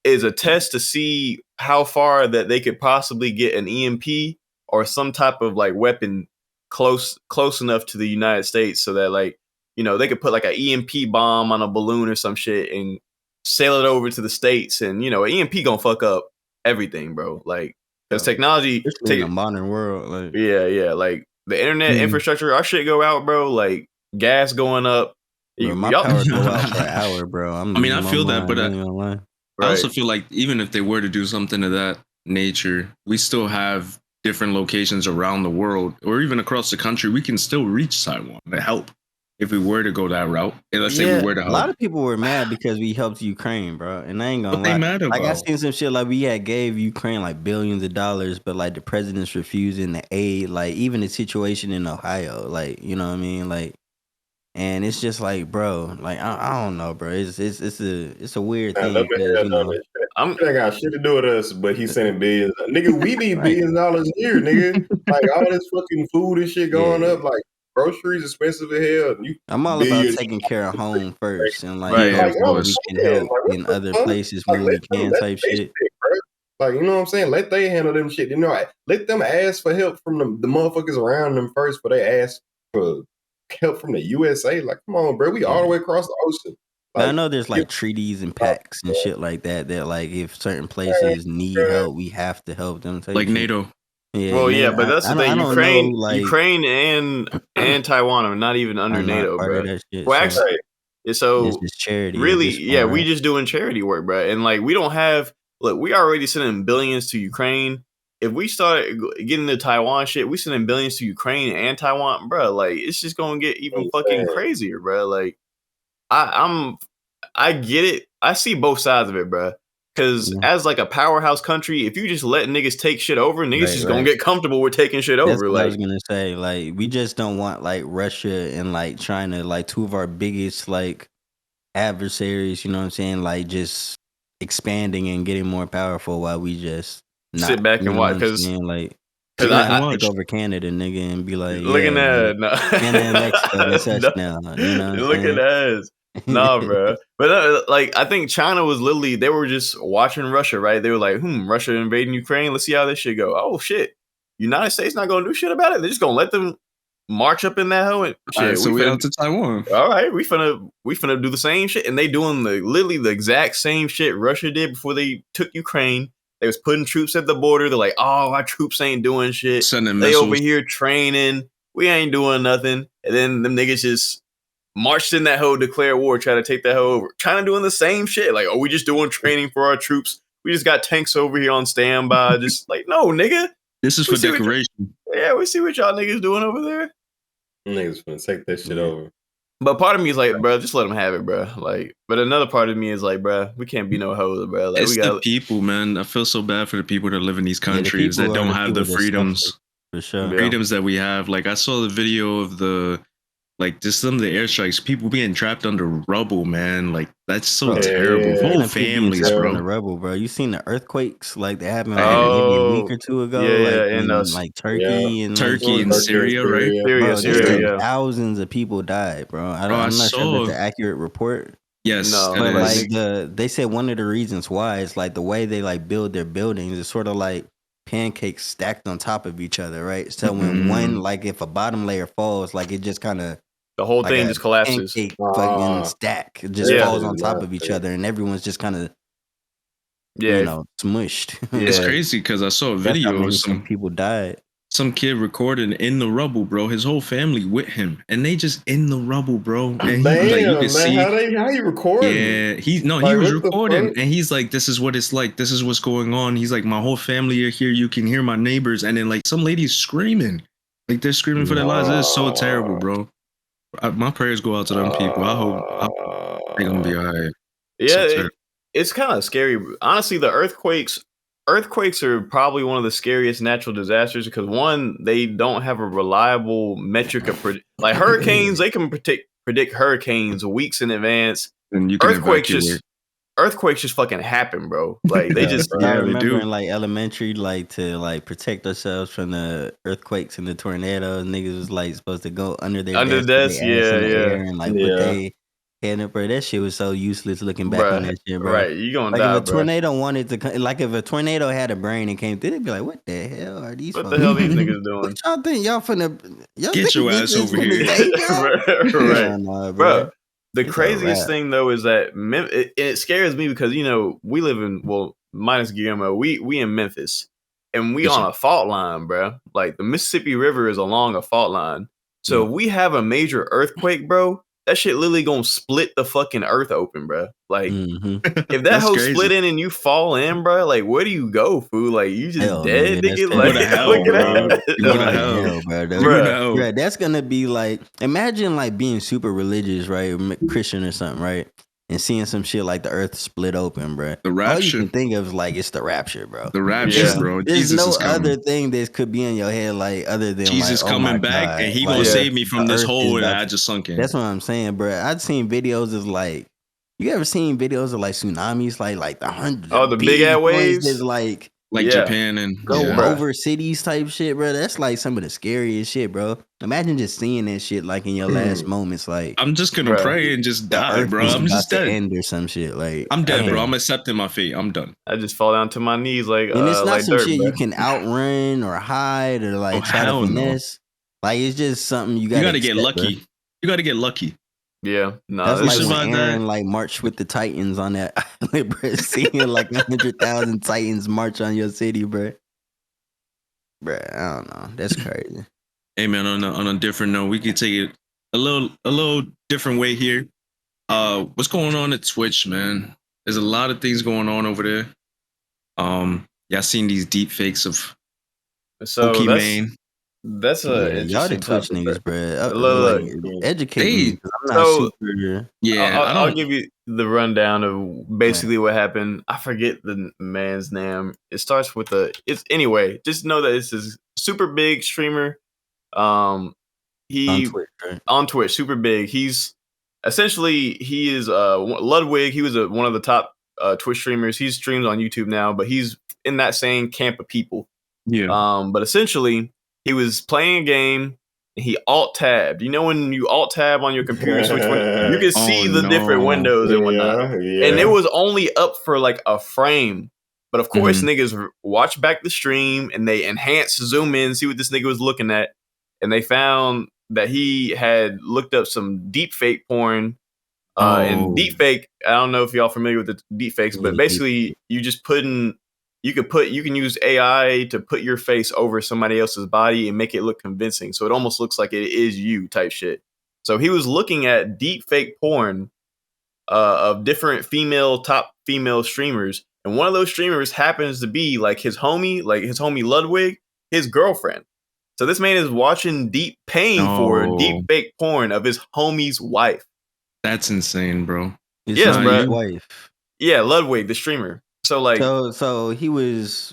is a test to see how far that they could possibly get an EMP or some type of like weapon close enough to the United States so that like they could put like an EMP bomb on a balloon or some shit and sail it over to the States, and an EMP gonna fuck up everything, bro. Like because technology, especially in the modern world. Like, yeah, like the internet infrastructure, our shit go out, bro. Like gas going up. bro, my Y'all- power go out for an hour, bro. I'm I mean, I losing my feel that, mind, but I ain't gonna lie. I also Right. feel like even if they were to do something of that nature, we still have different locations around the world or even across the country. We can still reach Taiwan to help if we were to go that route. And let's say Yeah, we were to A help. lot of people were mad because we helped Ukraine, bro. And I ain't gonna What they lie. mad Like I about? seen some shit like we had gave Ukraine like billions of dollars, but like the president's refusing the aid. Like even the situation in Ohio, like you know what I mean, like. And it's just like, bro, like I don't know, bro. It's a weird Nah, thing that man because ain't done that shit. I'm It ain't got shit to do with us, but he's sending billions. Nigga, we need Right. billions of dollars here, nigga. Like all this fucking food and shit going Yeah. up, like groceries expensive as hell. You I'm all about billions. taking care of home first, and like Right, you know, of so course. we can help Like, what in the other fuck? places Like, when we can, let type they shit. bro. Like, you know what I'm saying? Let they handle them shit. Let them ask for help from the motherfuckers around them first, but they ask for help from the USA. Like, come on, bro. We all the way across the ocean. But I Like, know there's like treaties and pacts and shit like that. That like if certain places need help, we have to help them. Type Like shit. NATO. Yeah, Well, man, yeah, but that's I the thing. don't know, like Ukraine and Taiwan are not even under are not NATO, part bro. of that shit. Well, So actually, right. it's so just charity. really, at this point, yeah, we right? just doing charity work, bro. And like, we don't have. Look, we already sending billions to Ukraine. If we start getting the Taiwan shit, we sending billions to Ukraine and Taiwan, bro. Like, it's just gonna get even fucking Insane. crazier, bro. Like, I get it. I see both sides of it, bro. Because Yeah. as like a powerhouse country, if you just let niggas take shit over, niggas Right, just gonna right. get comfortable with taking shit That's over. what I Like, was gonna say. Like, we just don't want like Russia and like China, like two of our biggest like adversaries. You know what I'm saying? Like, just expanding and getting more powerful while we just sit back You and know what watch I'm because saying? Like, Sit he back gonna and have to take watch. over Canada, nigga, and be like, looking yeah, like, at no, Canada and Mexico, they such no, now. You know what I'm looking saying? at us. Nah, bro. But like, I think China was literally they were just watching Russia, right? They were like, Russia invading Ukraine. Let's see how this shit go. Oh shit, United States not gonna do shit about it. They're just gonna let them march up in that hoe and All right, shit. so we out to Taiwan. All right, we finna do the same shit, and they doing literally the exact same shit Russia did before they took Ukraine. They was putting troops at the border. They're like, oh, our troops ain't doing shit. Sending They over missiles. here training. We ain't doing nothing. And then them niggas just marched in that hoe, declare war, try to take that hoe over. China doing the same shit. Like, oh, we just doing training for our troops. We just got tanks over here on standby. Just like, no, nigga. This is We for see decoration. we see what y'all niggas doing over there. Niggas finna take that shit Yeah. over. But part of me is like, bro, just let them have it, bro. Like, but another part of me is like, bro, we can't be no hoes, bro. Like, It's we the got people, man. I feel so bad for the people that live in these Yeah, the countries that people are don't the have people the that suffer, freedoms, for sure. Yeah. freedoms that we have. Like I saw the video of just some of the airstrikes, people being trapped under rubble, man. Like that's so Bro, terrible. yeah. Whole speaking of people being families, trapped bro. on the bro. rubble, bro, you seen the earthquakes like that happened like Man. maybe a week oh or two ago, yeah, like in in like Turkey and like Turkey and shit. Turkey and Syria, right? Bro, they Syria, said Yeah. yeah. thousands of people died, bro. Bro, I I'm not sure if saw. that's an accurate report, Yes, No, that but like is. like they said one of the reasons why is like the way they like build their buildings is sort of like pancakes stacked on top of each other, right? So when one like if a bottom layer falls, like it just kind of the whole like thing a just collapses. pancake fucking stack. It just That Yeah. falls shit on is top not of each fair. other, and everyone's just kind of Yeah, smushed. It's Yeah. crazy because I saw a That's how video of many some people died. some kid recording in the rubble, bro. His whole family with him, and they just in the rubble, bro. And he like you can Damn, man, see. how you recording? Yeah, he Like, was what the recording, fuck? and he's like, "This is what it's like. This is what's going on." He's like, "My whole family are here. You can hear my neighbors." And then like some ladies screaming, like they're screaming for their lives. It's so terrible, bro. My prayers go out to them people. I hope they're gonna be all right. Yeah, So terrible. it's kind of scary. Honestly, the earthquakes are probably one of the scariest natural disasters because one, they don't have a reliable metric of like hurricanes. They can predict hurricanes weeks in advance. And you can Earthquakes evacuate. just fucking happen, bro. Like they Yeah. just I Yeah, they remember do. in like elementary, like to like protect ourselves from the earthquakes and the tornadoes, niggas was like supposed to go under their under desk the with desk. their ass Yeah, in the yeah, air and like put Yeah. their head up, bro. That shit was so useless looking back on Bruh, that shit, bro. right. You gonna Like die, if a bro. tornado wanted to come, like if a tornado had a brain and came through, they'd be like, "What the hell are these What folks the hell these doing? niggas doing? What y'all think y'all finna Get your think ass this over finna here. save y'all?" right. Hell no, Bro, bro. the It's a craziest wrap. thing though is that it scares me because we live in minus Guillermo, we in Memphis and we Yes, on sir. a fault line, bro. Like the Mississippi River is along a fault line, so if we have a major earthquake, bro, that shit literally gonna split the fucking earth open, bro. Like Mm-hmm. if that That's hoe crazy. split in and you fall in, bro, like where do you go, fool? Like you just Hell, dead, nigga, that's nigga. You go Like to crazy. hell, look at bro. that, You go to Going to hell. hell, bro. You go to Bruh. hell. Yeah, that's gonna be like imagine like being super religious, right, Christian or something, right, and seeing some shit like the earth split open, bro. The All you rapture. can think of is like it's the rapture, bro. The rapture, Yeah. bro. There's Jesus no is coming. other thing that could be in your head like other than Jesus like, oh my coming back, god, and he like gonna Yeah. save me from the this earth is hole that about I to. just sunk in. That's what I'm saying, bro. I've seen videos of like, you ever seen videos of like tsunamis, like the hundreds, Oh, the big ass ones waves. that's like Like Yeah. Japan and go yeah. Bruh. over cities type shit, bro. That's like some of the scariest shit, bro. Imagine just seeing that shit like in your last moments, like I'm just gonna Bruh. pray and just the die, earth bro. is I'm about just to dead. end or some shit. Like, I'm dead, bro. damn. I'm accepting my fate. I'm done. I just fall down to my knees like And it's not like some dirt, shit bro. you can outrun or hide or like Oh, try to hell no. finesse. Like it's just something you You gotta gotta get accept, bro. lucky. You gotta get lucky. Yeah, no, That's We like when survived that. Aaron like marched with the Titans on that island, bro. Seeing like 100,000 Titans march on your city, bro. Bro, I don't know. That's crazy. Hey man, on a different note, we could take it a little different way here. What's going on at Twitch, man? There's a lot of things going on over there. Y'all seen these deep fakes of so Pokimane? that's a Yeah, y'all the interesting Twitch topic, bro. niggas, bro. Look, Like, educate me. 'Cause I'm not So- super. Yeah, I I'll don't. give you the rundown of basically what happened. I forget the man's name. It starts with it's anyway. Just know that this is super big streamer. On He Twitch, right? on Twitch, super big. He is Ludwig. He was one of the top Twitch streamers. He streams on YouTube now, but he's in that same camp of people. Yeah. But essentially, he was playing a game. And he alt tabbed. You know when you alt tab on your computer, switch one, you can see the different no. windows and whatnot. And it was only up for like a frame. But of course, niggas watch back the stream and they enhance, zoom in, see what this nigga was looking at, and they found that he had looked up some deep fake porn. And deepfake, I don't know if y'all familiar with the deepfakes, but basically you just you can use AI to put your face over somebody else's body and make it look convincing. So it almost looks like it is you type shit. So he was looking at deepfake porn of different top female streamers. And one of those streamers happens to be like his homie Ludwig, his girlfriend. So this man is watching paying for deep fake porn of his homie's wife. That's insane, bro. Yes, bro. Wife. Yeah, Ludwig, the streamer. So like, so he was.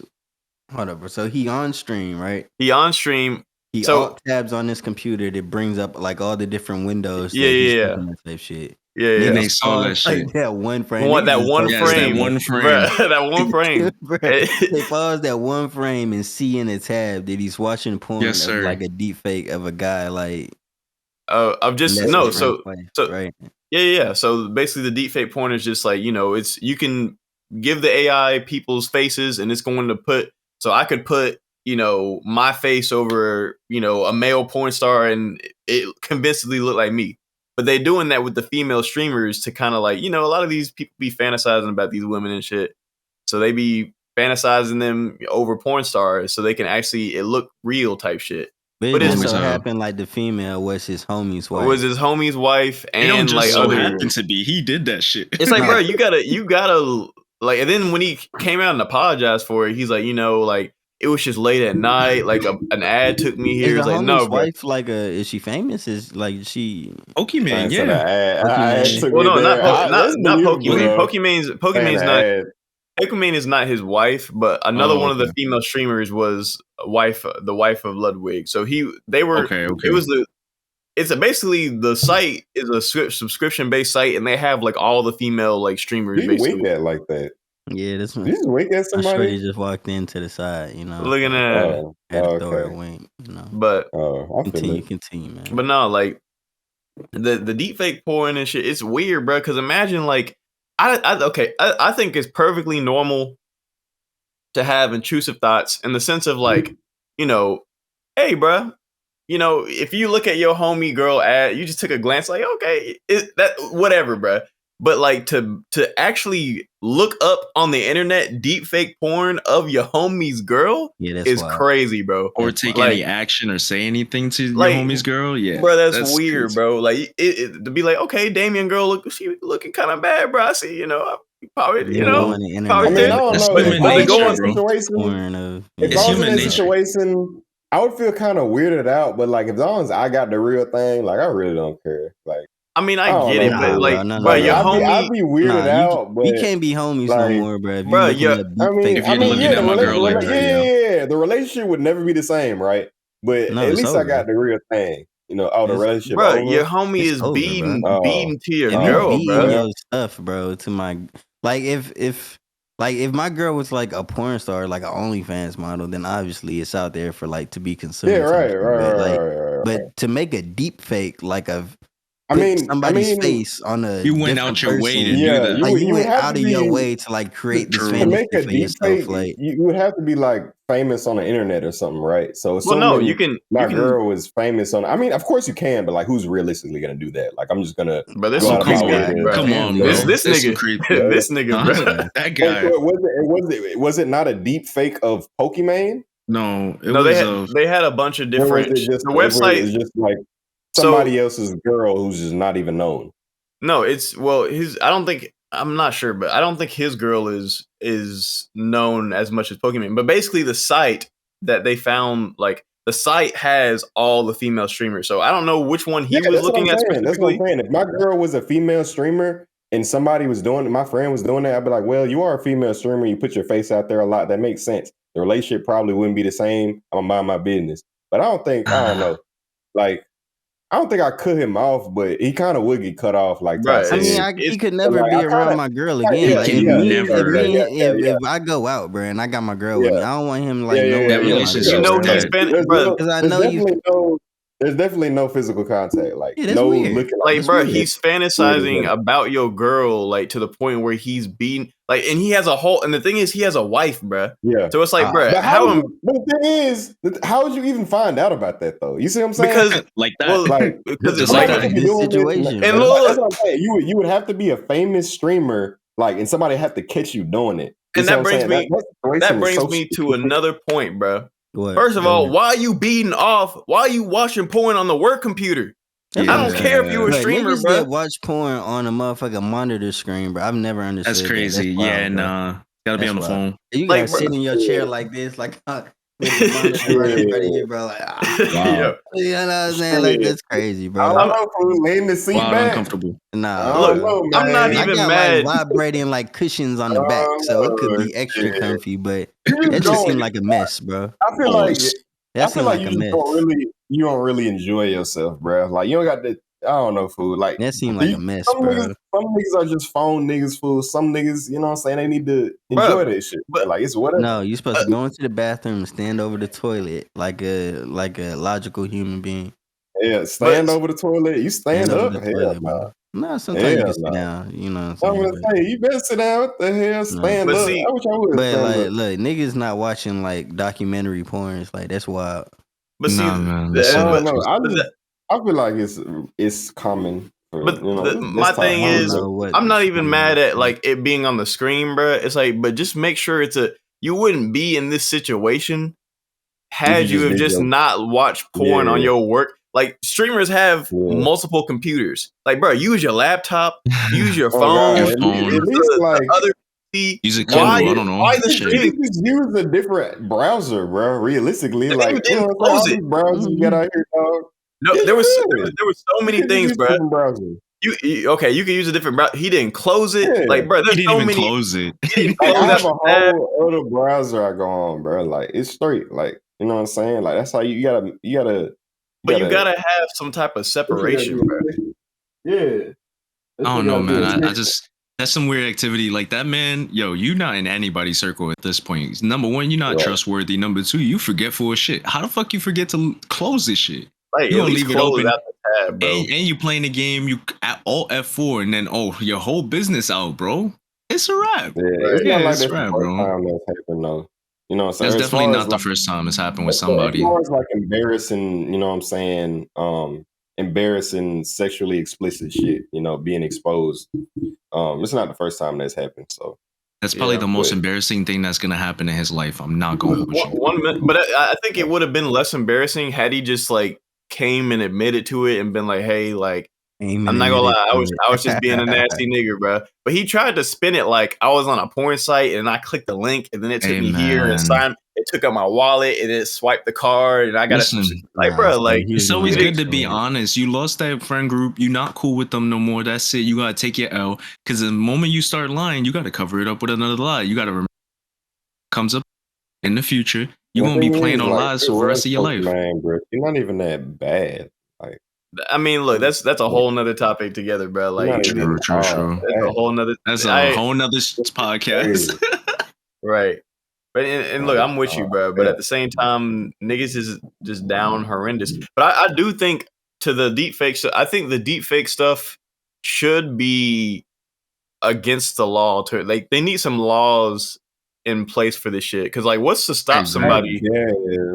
Hold up, bro. So he on stream, right? He on stream. He alt tabs on this computer that brings up like all the different windows. Yeah. Type shit. Yeah. They saw that shit. Like that one frame. That one frame. Bruh, that one frame. They pause that one frame and see in the tab that he's watching porn of like a deep fake of a guy like. I'm just no. So right. Yeah. So basically, the deepfake porn is just like you can give the AI people's faces, and it's going to put. So I could put my face over a male porn star, and it convincingly look like me. But they're doing that with the female streamers to kind of like a lot of these people be fantasizing about these women and shit. So they be fantasizing them over porn stars, so they can actually it look real type shit. But it just so happened like the female was his homie's wife. Was his homie's wife, and it don't just like so happened to be he did that shit. It's like, bro, you gotta like. And then when he came out and apologized for it, he's like, like it was just late at night. Like an ad took me here. Is it's like, no, wife bro. Like is she famous? Is like she Pokemon? Yeah. Well, no, not Pokemon. Pokemon is not his wife, but another one of the female streamers was the wife of Ludwig. So they were. Okay. It was basically the site is a subscription based site, and they have like all the female like streamers. You wink at like that. Yeah, this one. You just wink at somebody. I'm sure he just walked into the side, looking at had to throw a wink, But continue, man. But no, like the deepfake porn and shit, it's weird, bro. Because imagine like I think it's perfectly normal to have intrusive thoughts in the sense of like, hey, bro, if you look at your homie girl ad, you just took a glance like, okay, that whatever, bro. But like to actually look up on the internet deep fake porn of your homie's girl is wild. Crazy, bro. Or take any action or say anything to your homie's girl, yeah, bro. That's weird, crazy. Bro. Like to be like, okay, Damian girl, she looking kind of bad, bro. I see, probably, probably. I don't know. Human nature, bro. If I was in that situation, I would feel kind of weirded out. But like, as long as I got the real thing, like I really don't care. Like. I mean, I get it, but like, bro, your homie, I'd be weirded out. But we can't be homies no more, bro. Bro, if you're looking at my girl like that, the relationship would never be the same, right? But at least I got the real thing, the relationship. Bro, your homie is beating to your girl, bro. Your stuff, bro. To my if my girl was like a porn star, like an OnlyFans model, then obviously it's out there for like to be consumed. Yeah, right. But to make a deep fake like somebody's face on a you went out your way to do that. Like you went out of your way to like create this fantasy for yourself. Like you would have to be like famous on the internet or something, right? So you can. Girl was famous on. I mean, of course you can, but like, who's realistically gonna do that? Like, I'm just gonna. But this some creepy guy, bro. Come on, bro. This nigga, this nigga, bro. That guy. Was it not a deep fake of Pokemon? No, they had a bunch of different. The website is just like. Somebody else's girl who's just not even known. No, I'm not sure, but I don't think his girl is known as much as Pokemon. But basically, the site that they found, like the site has all the female streamers. So I don't know which one he was looking at specifically. That's what I'm saying. If my girl was a female streamer and somebody was doing it, my friend was doing that, I'd be like, well, you are a female streamer. You put your face out there a lot. That makes sense. The relationship probably wouldn't be the same. I'm gonna mind my business. But I don't know. Like. I don't think I cut him off, but he kind of would get cut off. Like Ty Bruh, I mean, said. he could But, never like, be I around kinda, my girl like, again. yeah, Like Can if yeah, me, never. if I go out, bro, and I got my girl with me, yeah. I don't want him like Yeah, yeah, nowhere yeah, That near yeah. my relationship's girl, you know bro. he's dead. Spanish, bro. Because I There's know you. definitely no physical contact. Like Yeah, that's no weird. looking. Like Like, That's bro, weird. he's it's weird as fantasizing hell. about your girl, like to the point where he's beating, like, and he has a whole. And the thing is, he has a wife, bro. Yeah. So it's like, bro, But how how? am But the thing is, how would you even find out about that though? You see what I'm saying? because Like that. well, Like because Just like, like somebody that. could be This doing this, situation, and bro. that's look, what I'm saying. You would have to be a famous streamer, like, and somebody have to catch you doing it. You and see what I'm saying? That that situation is brings so me to specific. another point, bro. What? First of Go all, ahead. why are you beating off? Why are you watching porn on the work computer? That's I don't care if understandable. you a But streamer, niggas bro. that watch porn on a motherfucking monitor screen, bro, I've never That's understood that. crazy. That's wild, Yeah, bro. nah. Gotta be That's on the wild. phone. You Like, gotta bro, sit in your chair like this, like with the monitor right in front of you, bro. Like, Wow. Yo, you know what I'm saying? Like that's crazy, I bro. don't I'm know who lean the seat Wild back. uncomfortable. I Nah, look. don't bro. know, I'm not man. I even got like mad. vibrating like cushions on the back, so it could Oh be extra shit. comfy. But You just that just don't. seemed like a mess, bro. I feel like Pause. That I feel seemed like like a you just mess. you don't really enjoy yourself, bro. Like you don't got the I don't know, fool. Like That seemed like a mess, some bro. niggas are just phone niggas, fool. Some niggas, you know what I'm saying, they need to enjoy Bro, that shit. but Like it's whatever. No, you're supposed to go into the bathroom and stand over the toilet like a logical human being. Yeah, stand but over the toilet. You Stand stand over up. the Hell toilet, no. bro. No, sometimes you Hell can sit no. down. You know what I'm I'm saying? gonna say you better sit down. What the hell? No. Stand but up. see, I wish I would But stand like, up. look, niggas not watching like documentary porns. Like that's wild. but see, Nah, man. That's I so don't but know. interesting. I feel like it's common for But this my type thing I of don't is, shit. know what. I'm not even mad at Mm. like it being on the screen, bro. It's like, but just make sure you wouldn't be in this situation If you had you just have did just your not watched porn on yeah, your work. Like streamers have yeah. multiple computers. Like, bro, use your laptop, use your Oh god, Your phone, phone. at use least the like other PC. Use a yeah, Kindle. I don't know. Why the you Shit. streaming? could just use a different browser, bro. Realistically, And like you you didn't know what I'm close saying, it. all these browsers you got out here, dog. No, Yeah, there you was could. there were so You many could just things, use a bro. different browser. Okay, you can use a different browser. He didn't close it. Yeah, Like, bro, He there's didn't so even many. close it. He didn't like I close out have the a tab. whole other browser I go on, bro. Like it's straight. Like you know what I'm saying. Like that's how But you gotta have some type of what you gotta separation, bro. do. Yeah, that's I what don't you know, gotta do. man. I just that's some weird activity. Like that man, yo, you not in anybody's circle at this point. Number one, you're not Right. trustworthy. Number two, you forgetful as shit. How the fuck you forget to close this shit? Like, You at gonna least leave it close open, out the tab, bro. and you playing the game. You at all F4, and then your whole business out, bro. It's a wrap. Yeah, Right. it's Yeah, not like it's a that's the wrap, first bro. time that's happened though. You know what I'm saying? That's As definitely far as not the like first time it's happened with as somebody. far as like embarrassing, you know what I'm saying? Embarrassing sexually explicit shit, you know, being exposed. It's not the first time that's happened. So That's probably Yeah. the most but embarrassing thing that's gonna happen in his life. I'm not gonna hold you. But I think it would have been less embarrassing had he just like came and admitted to it and been like, "Hey, like, Aiming I'm not gonna admitted lie, to I was just being a it. nasty nigga, bro." But he tried to spin it like I was on a porn site and I clicked the link and then it took Hey, me here and man. it took out my wallet and it swiped the card and I got to Listen, like, Nah, bro, so like he was it's doing always it that good ain't to be shit. honest. You lost that friend group. You're not cool with them no more. That's it. You gotta take your L. Because the moment you start lying, you gotta cover it up with another lie. You gotta remember comes up in the future. You're the gonna be thing playing is, on like, lies it for the rest was of your life. man, bro. You're not even that bad. Like I mean, look, that's a whole nother topic together, bro. you're not Like even True. that's a whole nother That's a whole nother podcast. crazy. right. But and look, I'm with you, bro. But Yeah. at the same time, niggas is just down horrendous. But I do think to the deep fake stuff, I think the deep fake stuff should be against the law. To like, they need some laws in place for this shit. Because like, what's to stop agree. somebody?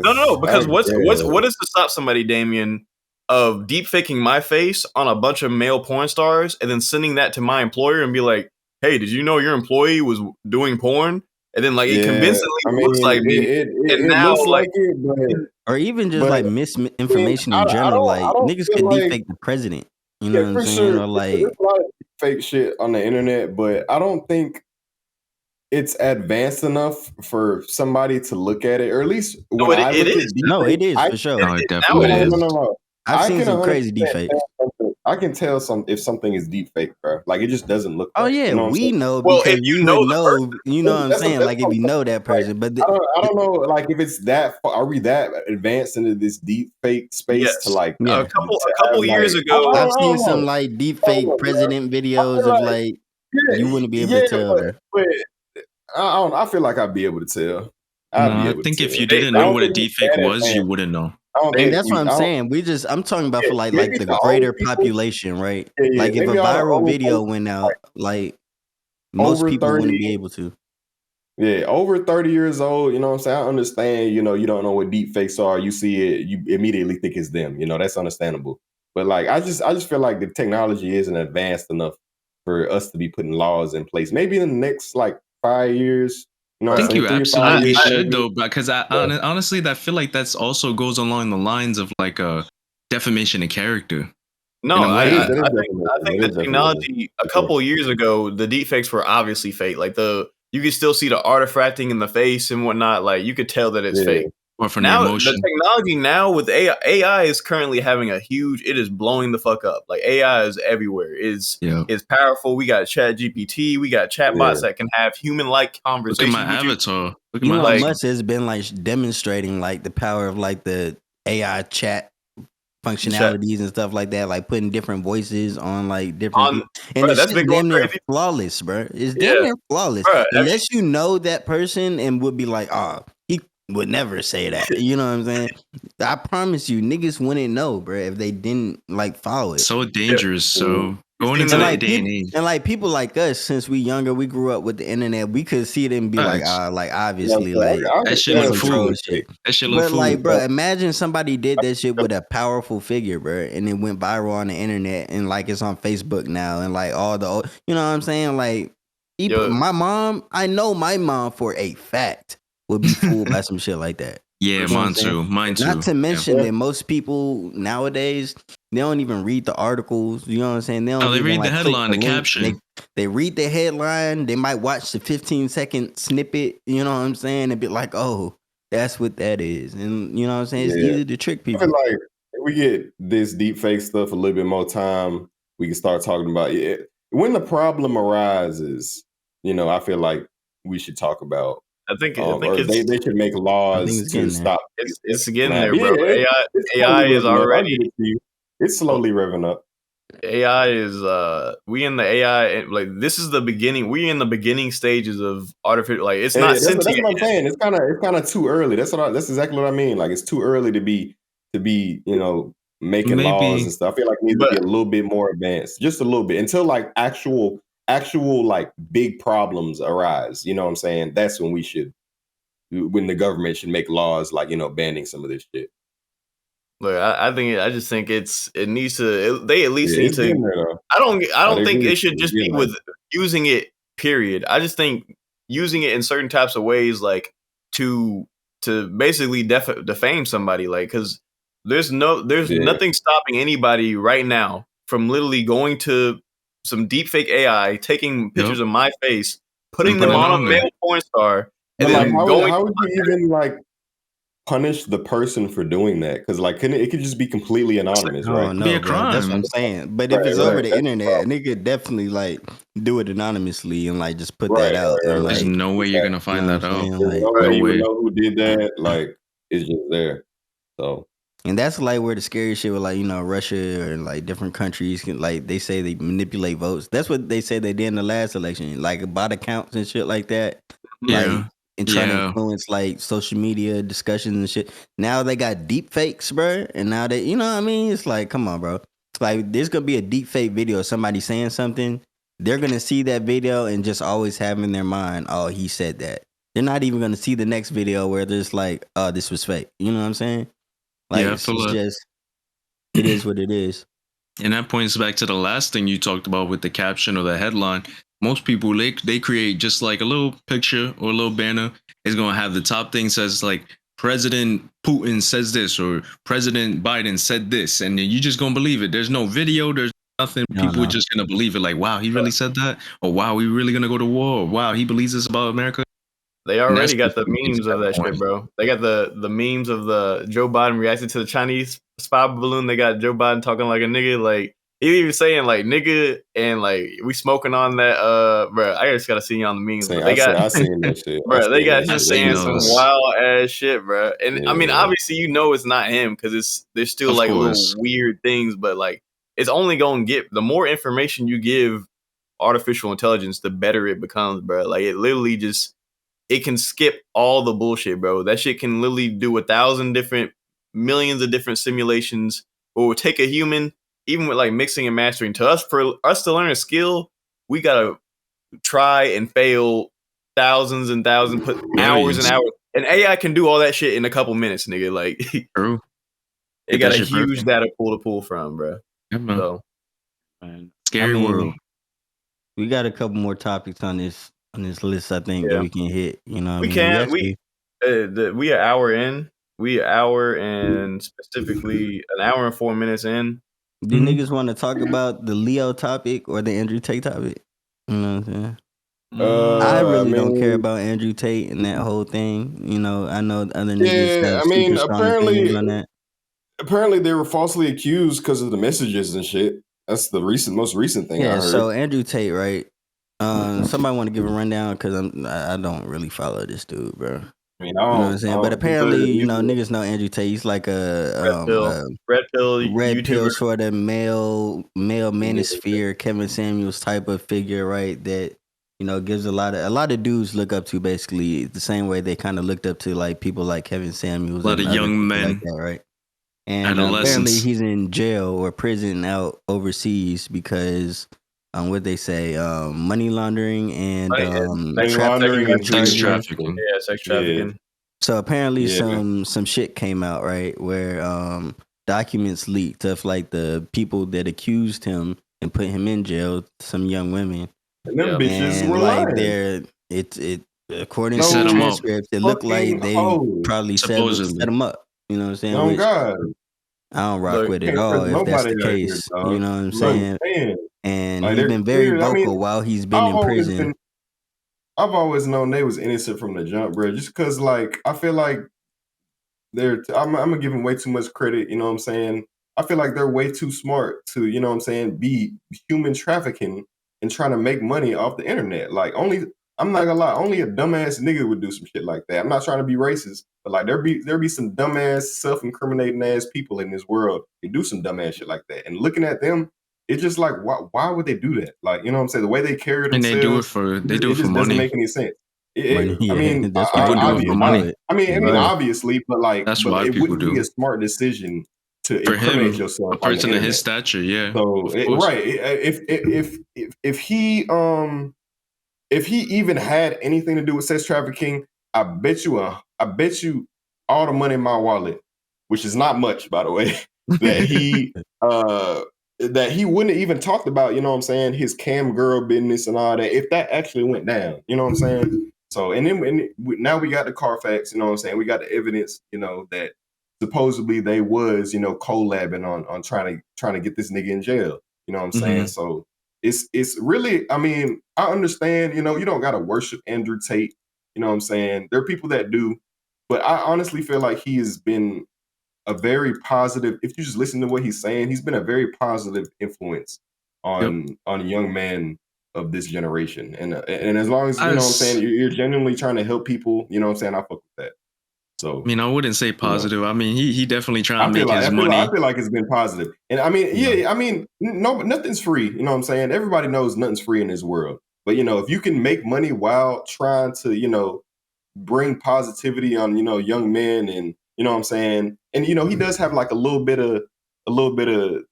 No, because what is to stop somebody, Damien, of deep faking my face on a bunch of male porn stars and then sending that to my employer and be like, "Hey, did you know your employee was doing porn?" And then like it convincingly I mean, looks like me, and it now looks like like it, but Or even just but like misinformation in I general. Like don't niggas feel could like defake the president. You know yeah, what I'm for saying? sure. Or There's like a lot of fake shit on the internet, but I don't think it's advanced enough for somebody to look at it, or at least when I it look at is. no, deepfake, it is I for sure. No, it Now definitely it is. is. no. I've I seen can some 100% crazy deepfakes. tell something. I can tell if something is deep fake, bro. Like it just doesn't look Oh right. yeah, You know what I'm we saying? know Well, if because we you know would the person, know. You know what I'm saying? That's Like what if I'm you saying. know that Like person, but I don't know. Like if it's that far, are we that advanced into this deep fake space to yes, like yeah, to a have couple like years ago, I've I seen don't some know. like deep I don't fake know, bro. president I videos feel of like like you yeah, wouldn't be able to yeah, tell, bro. but I don't. I feel like I'd be able to tell. No, I'd be I able to think if tell. you they didn't I know don't what a think we deepfake that was, you advanced. wouldn't know. I don't And think that's what we. I'm I don't. saying. I'm talking about Yeah, for like maybe the the old greater people. population, right? Yeah, yeah. Like if a Maybe all the viral old video folks went like out, like most over people 30. wouldn't be able to. Yeah, over 30 years old, you know what I'm saying? I understand, you don't know what deep fakes are. You see it, you immediately think it's them. That's understandable. But like I just feel like the technology isn't advanced enough for us to be putting laws in place. Maybe in the next like 5 years, you know I what I'm bruh, think saying? you 3 or 5 absolutely years should maybe. though, because But honestly, I feel like that's also goes along the lines of like a defamation of character no, in a that is way. that is I defamation. think That the is defamation. technology a For sure. couple years ago, the deepfakes were obviously fake. Like you could still see the artifacting in the face and whatnot. Like you could tell that it's Yeah. fake. Or from the Now the emotion. technology now with AI is currently having it is blowing the fuck up. Like AI is everywhere. Yeah. Is powerful. We got Chat GPT. We got Yeah. chatbots that can have human like Look at my conversations with you. avatar. Look at my Elon Like avatar. Musk has been like demonstrating like the power of like the AI chat chat functionalities and stuff like that, like putting different voices on like different on, people. And bro. the That's shit's been going damn near crazy. flawless, bro. It's damn Yeah, near flawless. bro. Unless you know that person and would be like, oh, he would never say that. You know what I'm saying? I promise you, niggas wouldn't know, bro, if they didn't like follow it. So Yeah, dangerous. Mm. So you going seen into And the the like day people, and age. and like people like us, since we younger, we grew up with the internet. We could see it and be like, Facts. like You know obviously, what I'm like saying? I That shit it's look understand some if something troll food. is shit. fake. That shit look But like, food. bro, imagine somebody did that shit with a powerful figure, bro, and it went viral on the internet, and like it's on Facebook now, and like all the, you know what I'm saying? Like, yo. my mom, I know my mom for a fact would be fooled by some shit like that. Yeah, You know what I'm mine saying? too. Mine Not too. to Yeah. mention Yeah. that most people nowadays they don't even read the articles. You know what I'm saying? They Oh, don't they even read the like click headline, the the links. caption. They read the headline. They might watch the 15-second snippet. You know what I'm saying? And be like, oh, that's what that is. And you know what I'm saying? It's Yeah. easy to trick I feel people. like if we get this deep fake stuff a little bit more time, we can start talking about it. When the problem arises, I feel like we should talk about, I think or they should make I think laws it's to getting there. stop these things it's from getting there, happening. bro. Yeah, it's slowly AI is revving up. I'll give already it to you. It's slowly revving up. AI is we in the AI like this is the beginning. We in the beginning stages of artificial. Like it's not Yeah, that's sentient what I'm yet. saying. It's kind of too early. That's exactly what I mean. Like it's too early to be making laws Maybe and stuff. I feel like it needs to be But a little bit more advanced, just a little bit, until like actual like big problems arise. You know what I'm saying? That's when the government should make laws like banning some of this shit. look, I just think it needs to. They at least Yeah, need it's to. getting there though. I I'd don't think agree it with should you. It's just be getting there. with using it. Period. I just think using it in certain types of ways, like to basically defame somebody, like because there's Yeah, nothing stopping anybody right now from literally going to some deepfake AI, taking yep. pictures of my face, And putting them putting but it on a on there. male porn star, and but like then going. how would you even like punish the person for doing that? Because like it could just be completely anonymous, I right? don't It'd be know, a bro. That's what I'm crime. saying. But if Right, it's over right. the That's the internet, problem. and they could definitely like do it anonymously and like just put Right, that out right, and right, There's right. like, no way you're Exactly. gonna you know find what I'm that out. saying? There's Like, no way No you would way. know who did that. Like it's just there. So and that's like where the scary shit with like, Russia or like different countries can like they say they manipulate votes. That's what they said they did in the last election, like bot accounts and shit like that. Like Yeah. and trying to Yeah. influence like social media discussions and shit. Now they got deep fakes, bro. And now they, you know what I mean? It's like, come on, bro. It's like there's gonna be a deep fake video of somebody saying something. They're gonna see that video and just always have in their mind, oh, he said that. They're not even gonna see the next video where there's like, oh, this was fake. You know what I'm saying? Like Yeah, I it's feel it. just it is what it is. And that points back to the last thing you talked about with the caption or the headline. Most people they create just like a little picture or a little banner. It's gonna have the top thing says like President Putin says this or President Biden said this, and then you just gonna believe it. There's no video, there's nothing. No, People are no. just gonna believe it. Like, wow, he really said that, or wow, we really gonna go to war, or wow, he believes this about America. They And that's already got what the makes memes of that that shit, point. bro. They got the memes of the Joe Biden reacting to the Chinese spy balloon. They got Joe Biden talking like a nigga, like he even saying like nigga and like we smoking on that. Bro, I just gotta see you on the memes, but they got I seen that shit. bro, they got I him seen saying some those. wild ass shit, bro. And I mean, Yeah. obviously, you know, it's not him because there's still Of like little course. weird things, but like it's only gonna get the more information you give artificial intelligence, the better it becomes, bro. Like it literally just it can skip all the bullshit, bro. That shit can literally do 1,000 different millions of different simulations, or would take a human, even with like mixing and mastering. To us, for us to learn a skill, we gotta try and fail thousands and thousands, put hours and Millions. hours. And AI can do all that shit in a couple minutes, nigga. Like True. it Get got that a shit huge perfect. data pool to pull from, bro. Yeah, man. So Man, I scary mean, world. we got a couple more topics on this list. I think that yeah, we can hit. You know, what I we mean, can we an hour in. We an hour and specifically an hour and 4 minutes in. do Mhm. niggas want to talk about the Leo topic or the Andrew Tate topic? You know what I'm saying? I I really don't care mean, about Andrew Tate and that whole thing. You know, I know other niggas yeah, have I mean, super strong opinions on that. apparently they were falsely accused because of the messages and shit. That's the most recent thing I Yeah, so heard. Andrew Tate, right? Somebody want to give a rundown because I don't really follow this dude, bro. I mean, You know what I'm saying? But he's a, apparently, you he's know, a, niggas know Andrew Tate. He's like Red pill, a red pill red YouTuber. pill sort of male yeah, manosphere, Kevin Samuels type of figure, right? That you know gives a lot of dudes look up to basically the same way they kind of looked up to like people like Kevin Samuels A lot and of other young people like men, that, right? And apparently adolescents. he's in jail or prison out overseas because what they say money laundering and Money, money sex laundering and Sex human trafficking. charges. trafficking. trafficking. Yeah, sex Yeah, trafficking. So apparently yeah. some shit came out, right, where documents leaked of like the people that accused him and put him in jail, some young women. And them Yeah. bitches And were like lying. they're it according to Set the them No up, transcripts, it looked like fucking they hoes. probably set supposedly. him up. You know what I'm saying? Oh Which God, I don't rock Look, with at can't trust all if that's nobody the out here, case. You dog. know what I'm You saying? understand? And Like he's they're been very clear. I mean, vocal while he's been I've in always prison. been, I've always known they was innocent from the jump, bro. Just because, like, I feel like I'm gonna give them way too much credit. You know what I'm saying? I feel like they're way too smart to, you know what I'm saying, be human trafficking and trying to make money off the internet. Like, I'm not gonna lie, only a dumbass nigga would do some shit like that. I'm not trying to be racist, but like there be some dumbass self-incriminating ass people in this world that do some dumbass shit like that. And looking at them, it's just like why would they do that? Like, you know what I'm saying? The way they carry And themselves, they do it it for just doesn't money. make any sense. Money, I yeah, mean, that's why People do it niggas for obvious. do money. it. I mean, Right. obviously, but like, That's but why it people wouldn't be do. a smart decision to For incriminate him, a yourself on the person of his internet. stature, yeah, So, of course. right, if he even had anything to do with sex trafficking, I bet you all the money in my wallet, which is not much, by the way, that he uh that he wouldn't have even talked about, you know what I'm saying, his cam girl business and all that, if that actually went down, you know what I'm saying? So, now we got the Carfax, you know what I'm saying? We got the evidence, you know, that supposedly they was, you know, collabing on trying to get this nigga in jail. You know what I'm saying? Mhm. So it's really, I mean, I understand, you know, you don't gotta worship Andrew Tate, you know what I'm saying? There are people that do, but I honestly feel like he has been a very positive, if you just listen to what he's saying, he's been a very positive influence Yep. on young men of this generation. And as long as, you know what I'm As saying, you're genuinely trying to help people, you know what I'm saying, I fuck with that. I So, mean, I wouldn't say you know. positive. I mean, he definitely trying to make his I money. feel like it's been positive. And I mean, You know, yeah, I mean, no, nothing's free. You know what I'm saying? Everybody knows nothing's free in this world. But you know, if you can make money while trying to, you know, bring positivity on, you know, young men, and you know what I'm saying? And you know, he does have like a little bit of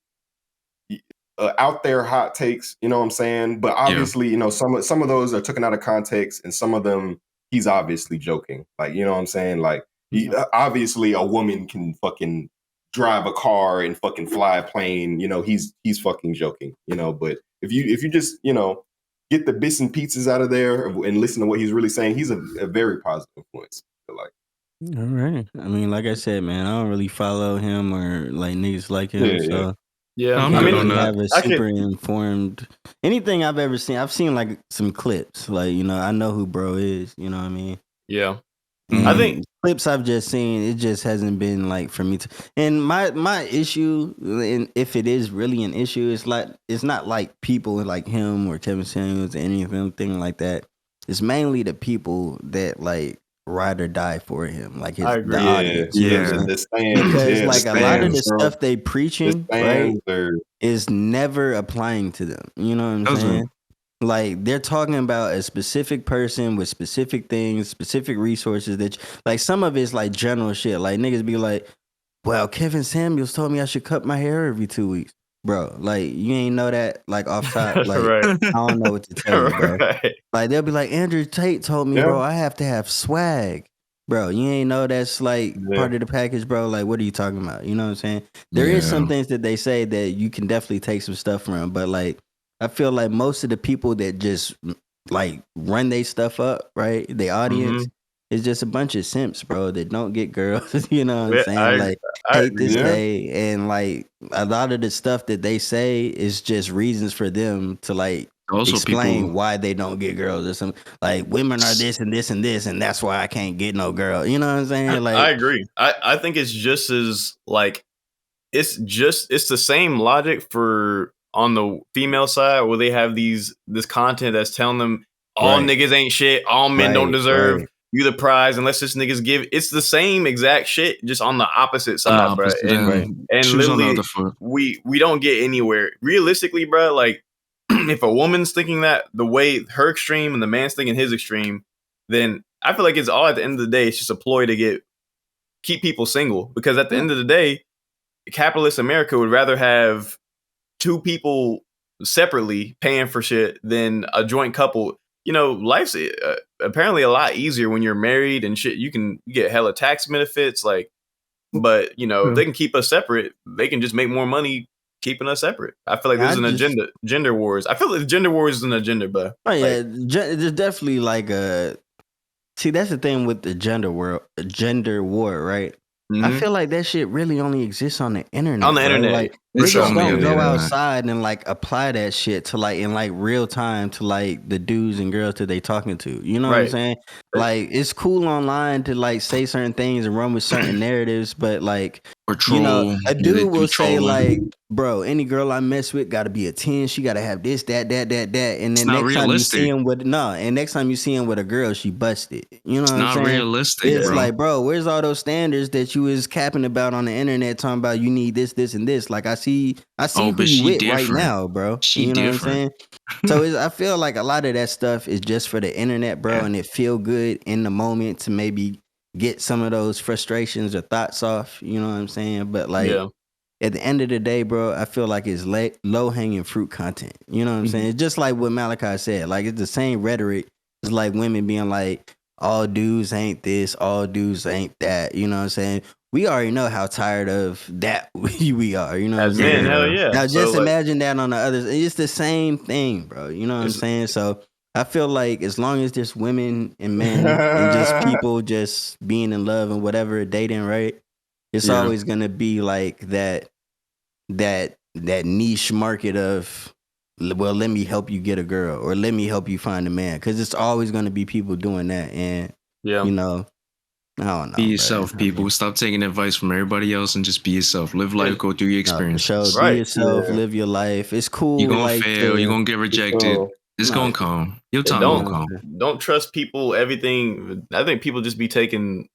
out there hot takes, you know what I'm saying? But yeah. obviously, you know, some of those are taken out of context, and some of them he's obviously joking. Like, you know what I'm saying? Like, obviously a woman can fucking drive a car and fucking fly a plane. You know, he's fucking joking. You know, but if you just, you know, get the bits and pieces out of there and listen to what he's really saying, he's a very positive influence. I feel like. All right. I mean, like I said, man, I don't really follow him or like niggas like him, Yeah, yeah. so Yeah, I I'm I can't good mean, on really that. have a I can. super informed anything I've ever seen. I've seen like some clips, like you know, I know who bro is. You know what I mean? Yeah. And I think clips I've just seen, it just hasn't been like for me to. And my issue, and if it is really an issue, it's not like people like him or Kevin Samuels or anything like that. It's mainly the people that like ride or die for him, like I the agree. Yeah, audience. You know what I'm saying? the stands, Because the like a lot of stands, the bro. stuff they The preaching, right, stands are is never applying to them. You know what I'm saying? Doesn't. Like they're talking about a specific person with specific things, specific resources like some of it's like general shit. Like niggas be like, well, Kevin Samuels told me I should cut my hair every 2 weeks. Bro, like you ain't know that like off top. Like Right. I don't know what to tell you, bro. Right. Like they'll be like, Andrew Tate told me, yeah, bro, I have to have swag. Bro, you ain't know that's like yeah. part of the package, bro. Like, what are you talking about? You know what I'm saying? There is Yeah. some things that they say that you can definitely take some stuff from, but like I feel like most of the people that just like run they stuff up, right? The audience Mm-hmm. is just a bunch of simps, bro, that don't get girls. You know what I'm Yeah, saying? Like I hate agree. this Yeah. day, and like a lot of the stuff that they say is just reasons for them to like Also, explain people. why they don't get girls or something. Like women are this and this and this, and that's why I can't get no girl. You know what I'm saying? I Like agree. I think it's just as like it's the same logic for on the female side where they have this content that's telling them all right, niggas ain't shit, all men don't deserve right. you the prize unless this niggas give. It's the same exact shit, just on the opposite On the side, bro. opposite And Right. end, and shoes on the literally other foot. we don't get anywhere realistically, bro. Like if a woman's thinking that the way her extreme and the man's thinking his extreme, then I feel like it's all at the end of the day. It's just a ploy to keep people single because at the end of the day, capitalist America would rather have two people separately paying for shit than a joint couple. You know, life's apparently a lot easier when you're married and shit. You can get hella tax benefits, like, but you know, if Yeah. they can keep us separate, they can just make more money keeping us separate. I feel like I there's an just agenda, gender wars. I feel like gender wars is an agenda, but oh yeah, like, there's definitely like a see that's the thing with the gender war, right? I mhm. feel like that shit really only exists on the On internet, the bro. internet, Like for It's niggas sure. only don't on the go internet. outside and like apply that shit to like in like real time to like the dudes and girls that they talking to. You know what I'm Right. saying? Like it's cool online to like say certain things and run with certain narratives, but like Or you know, troll. a Yeah, they dude be will say like, trolling. "Bro, any girl I mess with got to be a 10. She got to have this, that." And It's then not next time you see realistic. him with next time you see him with a girl, she busted. You know It's what I'm not saying? realistic, It's bro. like, bro, where's all those standards that you was capping about on the internet, talking about you need this, and this? Like, I see Oh, who but you she with right different. now, bro. She You know what I'm different. saying? So I feel like a lot of that stuff is just for the internet, bro, Yeah. and it feel good in the moment to maybe get some of those frustrations or thoughts off. You know what I'm saying? But like Yeah. at the end of the day, bro, I feel like it's low hanging fruit content. You know what I'm saying? It's just like what Malachi said. Like it's the same rhetoric. It's like women being like, all dudes ain't this, all dudes ain't that. You know what I'm saying? We already know how tired of that we are. You know what I'm As men, saying? hell Yeah. yeah. Now So just like, imagine that on the others. It's the same thing, bro. You know what I'm it's saying? So I feel like as long as there's women and men and just people just being in love and whatever, dating, right? It's Yeah. always gonna be like that niche market of well, let me help you get a girl or let me help you find a man, because it's always going to be people doing that. And yeah. you know, I don't Be know, yourself, bro. I people. mean, Stop taking advice from everybody else and just be yourself. Live life, go through your no, for sure, experiences. be Right. yourself, yeah. live your life. It's You're cool, gonna like fail, you're to gonna get rejected. So It's no, gonna come. Your And time gonna no, come. don't trust people. Everything. I think people just be taking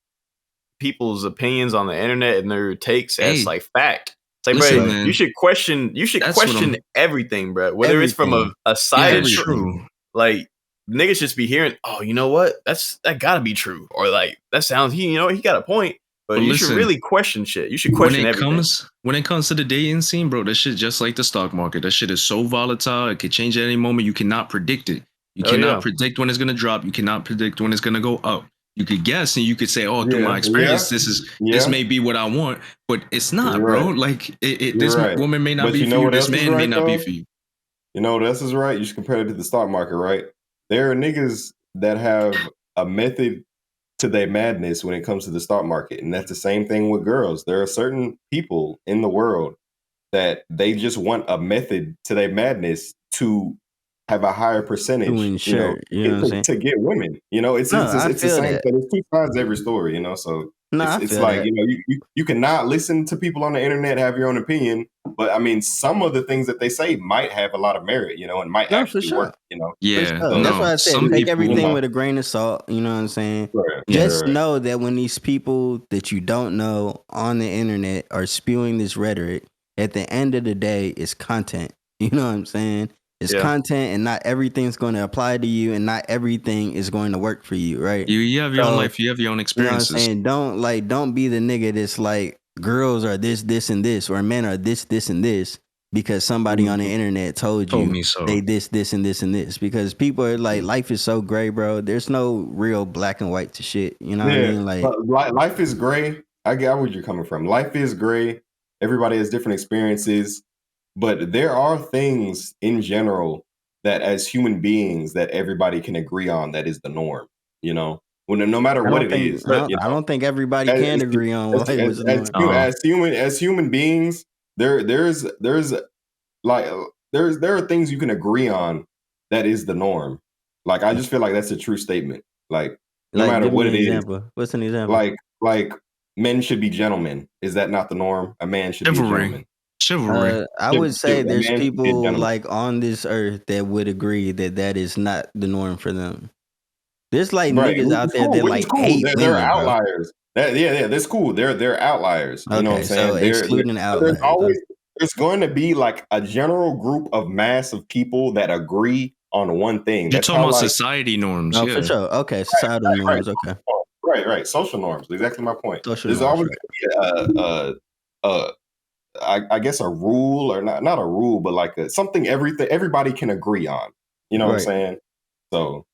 people's opinions on the internet and their takes as Hey, like fact. It's like, bro, listen, right, you man. should question. You should That's what question I'm. everything, bro. Whether it's from everything, a side Yeah, of truth, everything. true. like niggas just be hearing. Oh, you know what? That gotta be true. Or like that sounds. He got a point. But But you should listen, really question shit. You should question everything. when it comes to the dating scene, bro, that shit just like the stock market. That shit is so volatile. It could change at any moment. You cannot predict it. You Oh cannot yeah, predict when it's gonna drop. You cannot predict when it's gonna go up. You could guess and you could say, "Oh, through my yeah, experience, this yeah. may be what I want," but it's not, You're bro. right. Like You're this right. woman may not But be you for know you. what This else is man may right not be though? for you. You know what else is right? You should compare it to the stock market, right? There are niggas that have a method to their madness when it comes to the stock market. And that's the same thing with girls. There are certain people in the world that they just want a method to their madness to have a higher percentage, To ensure, you know what I'm saying? to get women. It's No, I it's the feel same that. thing. There's two sides to every story, So No, I it's feel like that. you cannot listen to people on the internet, have your own opinion, but I mean some of the things that they say might have a lot of merit, and might No, for actually sure. work. For Yeah, sure. That's no. why I said Some take people, everything with a grain of salt. You know what I'm saying? Right, Yeah. Just right. know that when these people that you don't know on the internet are spewing this rhetoric, at the end of the day, it's content. You know what I'm saying? It's Yeah. content, and not everything's going to apply to you, and not everything is going to work for you, right? you have your own So, life, you have your own you know what I'm experiences. saying? Don't be the nigga that's like girls are this, and this, or men are this, and this, because somebody on the internet told Told you me so. they this, and this, and this. Because people are like, life is so gray, bro. There's no real black and white to shit. You know what I mean? Like, but life is gray. I get where you're coming from. Life is gray. Everybody has different experiences, but there are things in general that, as human beings, that everybody can agree on. That is the norm. When no matter I what don't it think is. I don't think everybody As, can agree on as, what life as, was the as, norm. hu- as human beings, there's like there are things you can agree on that is the norm. Like I just feel like that's a true statement. Like no Like, matter give what me it an is, example. What's an example? like men should be gentlemen. Is that not the norm? A man should be a gentleman. Chivalry. I would say A there's man should be a people gentleman. like on this earth that would agree that that is not the norm for them. There's like Right, niggas out there that which is like cool. hate They're women, bro. outliers. Yeah, that's cool. They're outliers. You know what I'm Okay, so saying? excluding But there's outliers. always there's going to be like a general group of mass of people that agree on one thing. You're That's talking how about like society norms, No, for yeah. sure. Okay, societal right, norms. Okay, right. Social norms. Exactly my point. social There's norms. always Right. going to be I guess a rule or not a rule, but like something everybody can agree on. You know what I'm Right. saying? So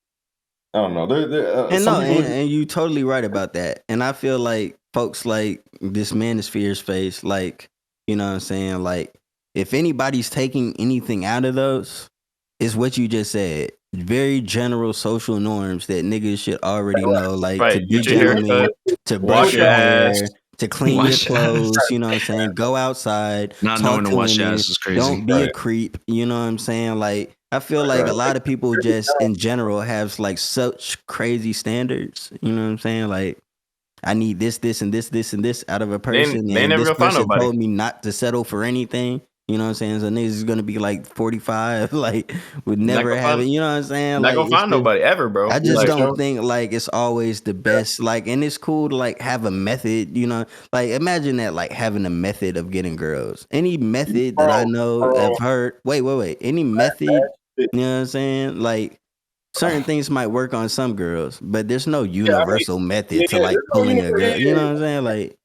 I don't know. And Some no, people. and you totally right about that. And I feel like folks like this Manosphere's face, like, you know what I'm saying? Like, if anybody's taking anything out of those, it's what you just said. Very general social norms that niggas should already know, like to Right. be Get your hair gentlemen, cut. to brush Wash your your ass. hair, to clean your Wash your ass. clothes, you know what I'm saying? Go outside, Not talk knowing to to wash your women, ass is crazy. don't be a Right. creep, you know what I'm saying? Like, I feel like a lot of people just in general have like such crazy standards. You know what I'm saying? Like, I need this, and this out of a person, They ain't and never this gonna find person nobody. told me not to settle for anything. You know what I'm saying? So niggas is gonna be like 45, like would Not never gonna have it. find You know what I'm saying? not Like gonna it's find just, nobody ever, bro. I just Like don't think like it's always the best. Like, and it's cool to like have a method, you know. Like, imagine that, like having a method of getting girls. Any method that I know Bro, have heard. Wait. Any method, you know what I'm saying? Like, certain things might work on some girls, but there's no yeah, I mean, universal yeah, method to there's like no pulling a girl. You know what I'm saying? Like,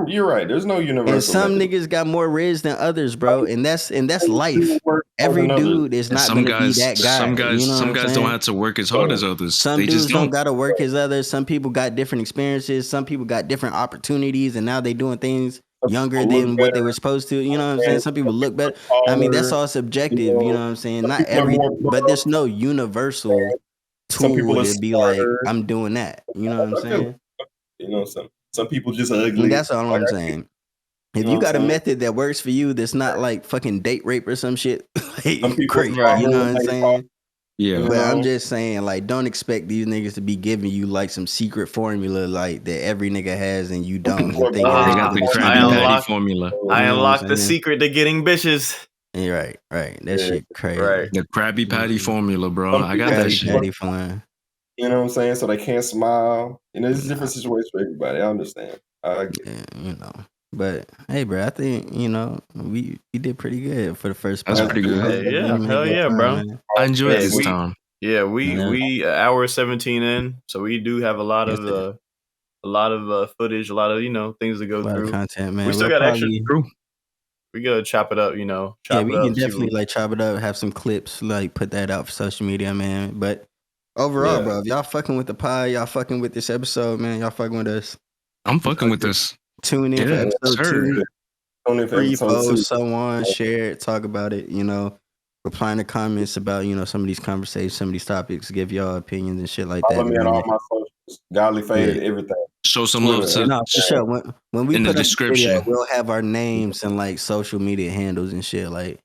You're right. There's no and universal some method. niggas got more riz than others, bro. And that's life. Work more Every than others. dude is And not gonna be that guy. You know what some I'm guys don't saying? have to work as hard as others. Some They just dudes don't don't. gotta work as others. Some people got different experiences. Some people got different opportunities, and now they doing things Some younger people look than what better, they were supposed to. You know what I'm saying? and Some people some look people better. are I mean, that's taller. all subjective. You know what I'm saying? Some Not people are every, more but there's buff. no universal Some people tool are to be like, smarter. I'm doing that. You know what I'm I feel, saying? some people just And ugly. that's all Like I'm saying. you If know you what I'm got a saying. method that works for you, that's not like fucking date rape or some shit, Some like people are great. Right. You know stronger what I'm when they talk. saying? Yeah. You But I'm know, just saying, like, don't expect these niggas to be giving you like some secret formula like that every nigga has and you some don't, people and are think it's They just got gonna the keep Krabby I going. Patty unlocked formula. I You know what I'm unlocked the saying? secret to getting bitches. Yeah, right. That Yeah. shit crazy. Right. The Krabby Patty Mhm. formula, bro. Some I got people that Krabby shit. Patty fun. you know what I'm saying, so they can't smile. There's Nah, different situations for everybody. I understand. I get it. yeah, you know. But hey, bro, I think we did pretty good for the first That's pod. pretty You good. know, Hey, we yeah, had a hell good yeah, time, bro. man. I enjoyed Hey, this we time. Yeah. we hour 17 in, so we do have Yes, sir. a lot of footage, a lot of things to A go lot of through. content, We man. still We'll got extra. probably True. We gotta chop it up, Yeah, chop it we can up. See definitely what like chop it up, have some clips, like put that out for social media, man. But overall, Yeah. bro, if y'all fucking with the pod, y'all fucking with this episode, man. Y'all fucking with us. I'm fucking with this. Tune in for Yeah, episode sir. 2, Only for 3, episode 4, 2. so on. Share it, talk about it. Reply in the comments about some of these conversations, some of these topics. Give y'all opinions and shit like Follow that, me on all man. my socials. Godly faded, everything. Show some love Twitter, to No, for sure. When we in the put up the video, description. we'll have our names and like social media handles and shit. Like,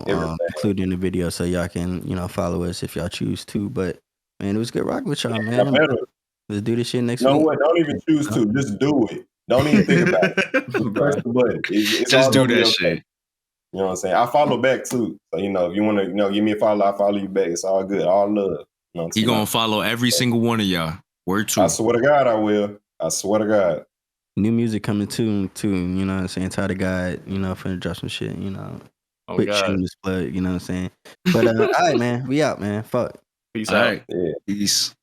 Everything. included in the video so y'all can, follow us if y'all choose to. But man, it was good rocking with y'all, I man. better. Let's do this shit next You know week. what? Don't even choose to. Just do it. Don't even think about it. Press Bruh. the button. It's Just all do gonna be that okay. shit. You know what I'm saying? I follow back too. So, if you want to, give me a follow, I follow you back. It's all good. All love. You know what I'm He saying? gonna follow every single one of y'all. Word I two. swear to God, I will. I swear to God. New music coming too, you know what I'm saying? Tyler God, finna drop some shit, Oh quick God. shameless plug, you know what I'm saying? But all right, man, we out, man. Fuck. Peace All out. right. Yeah. Peace.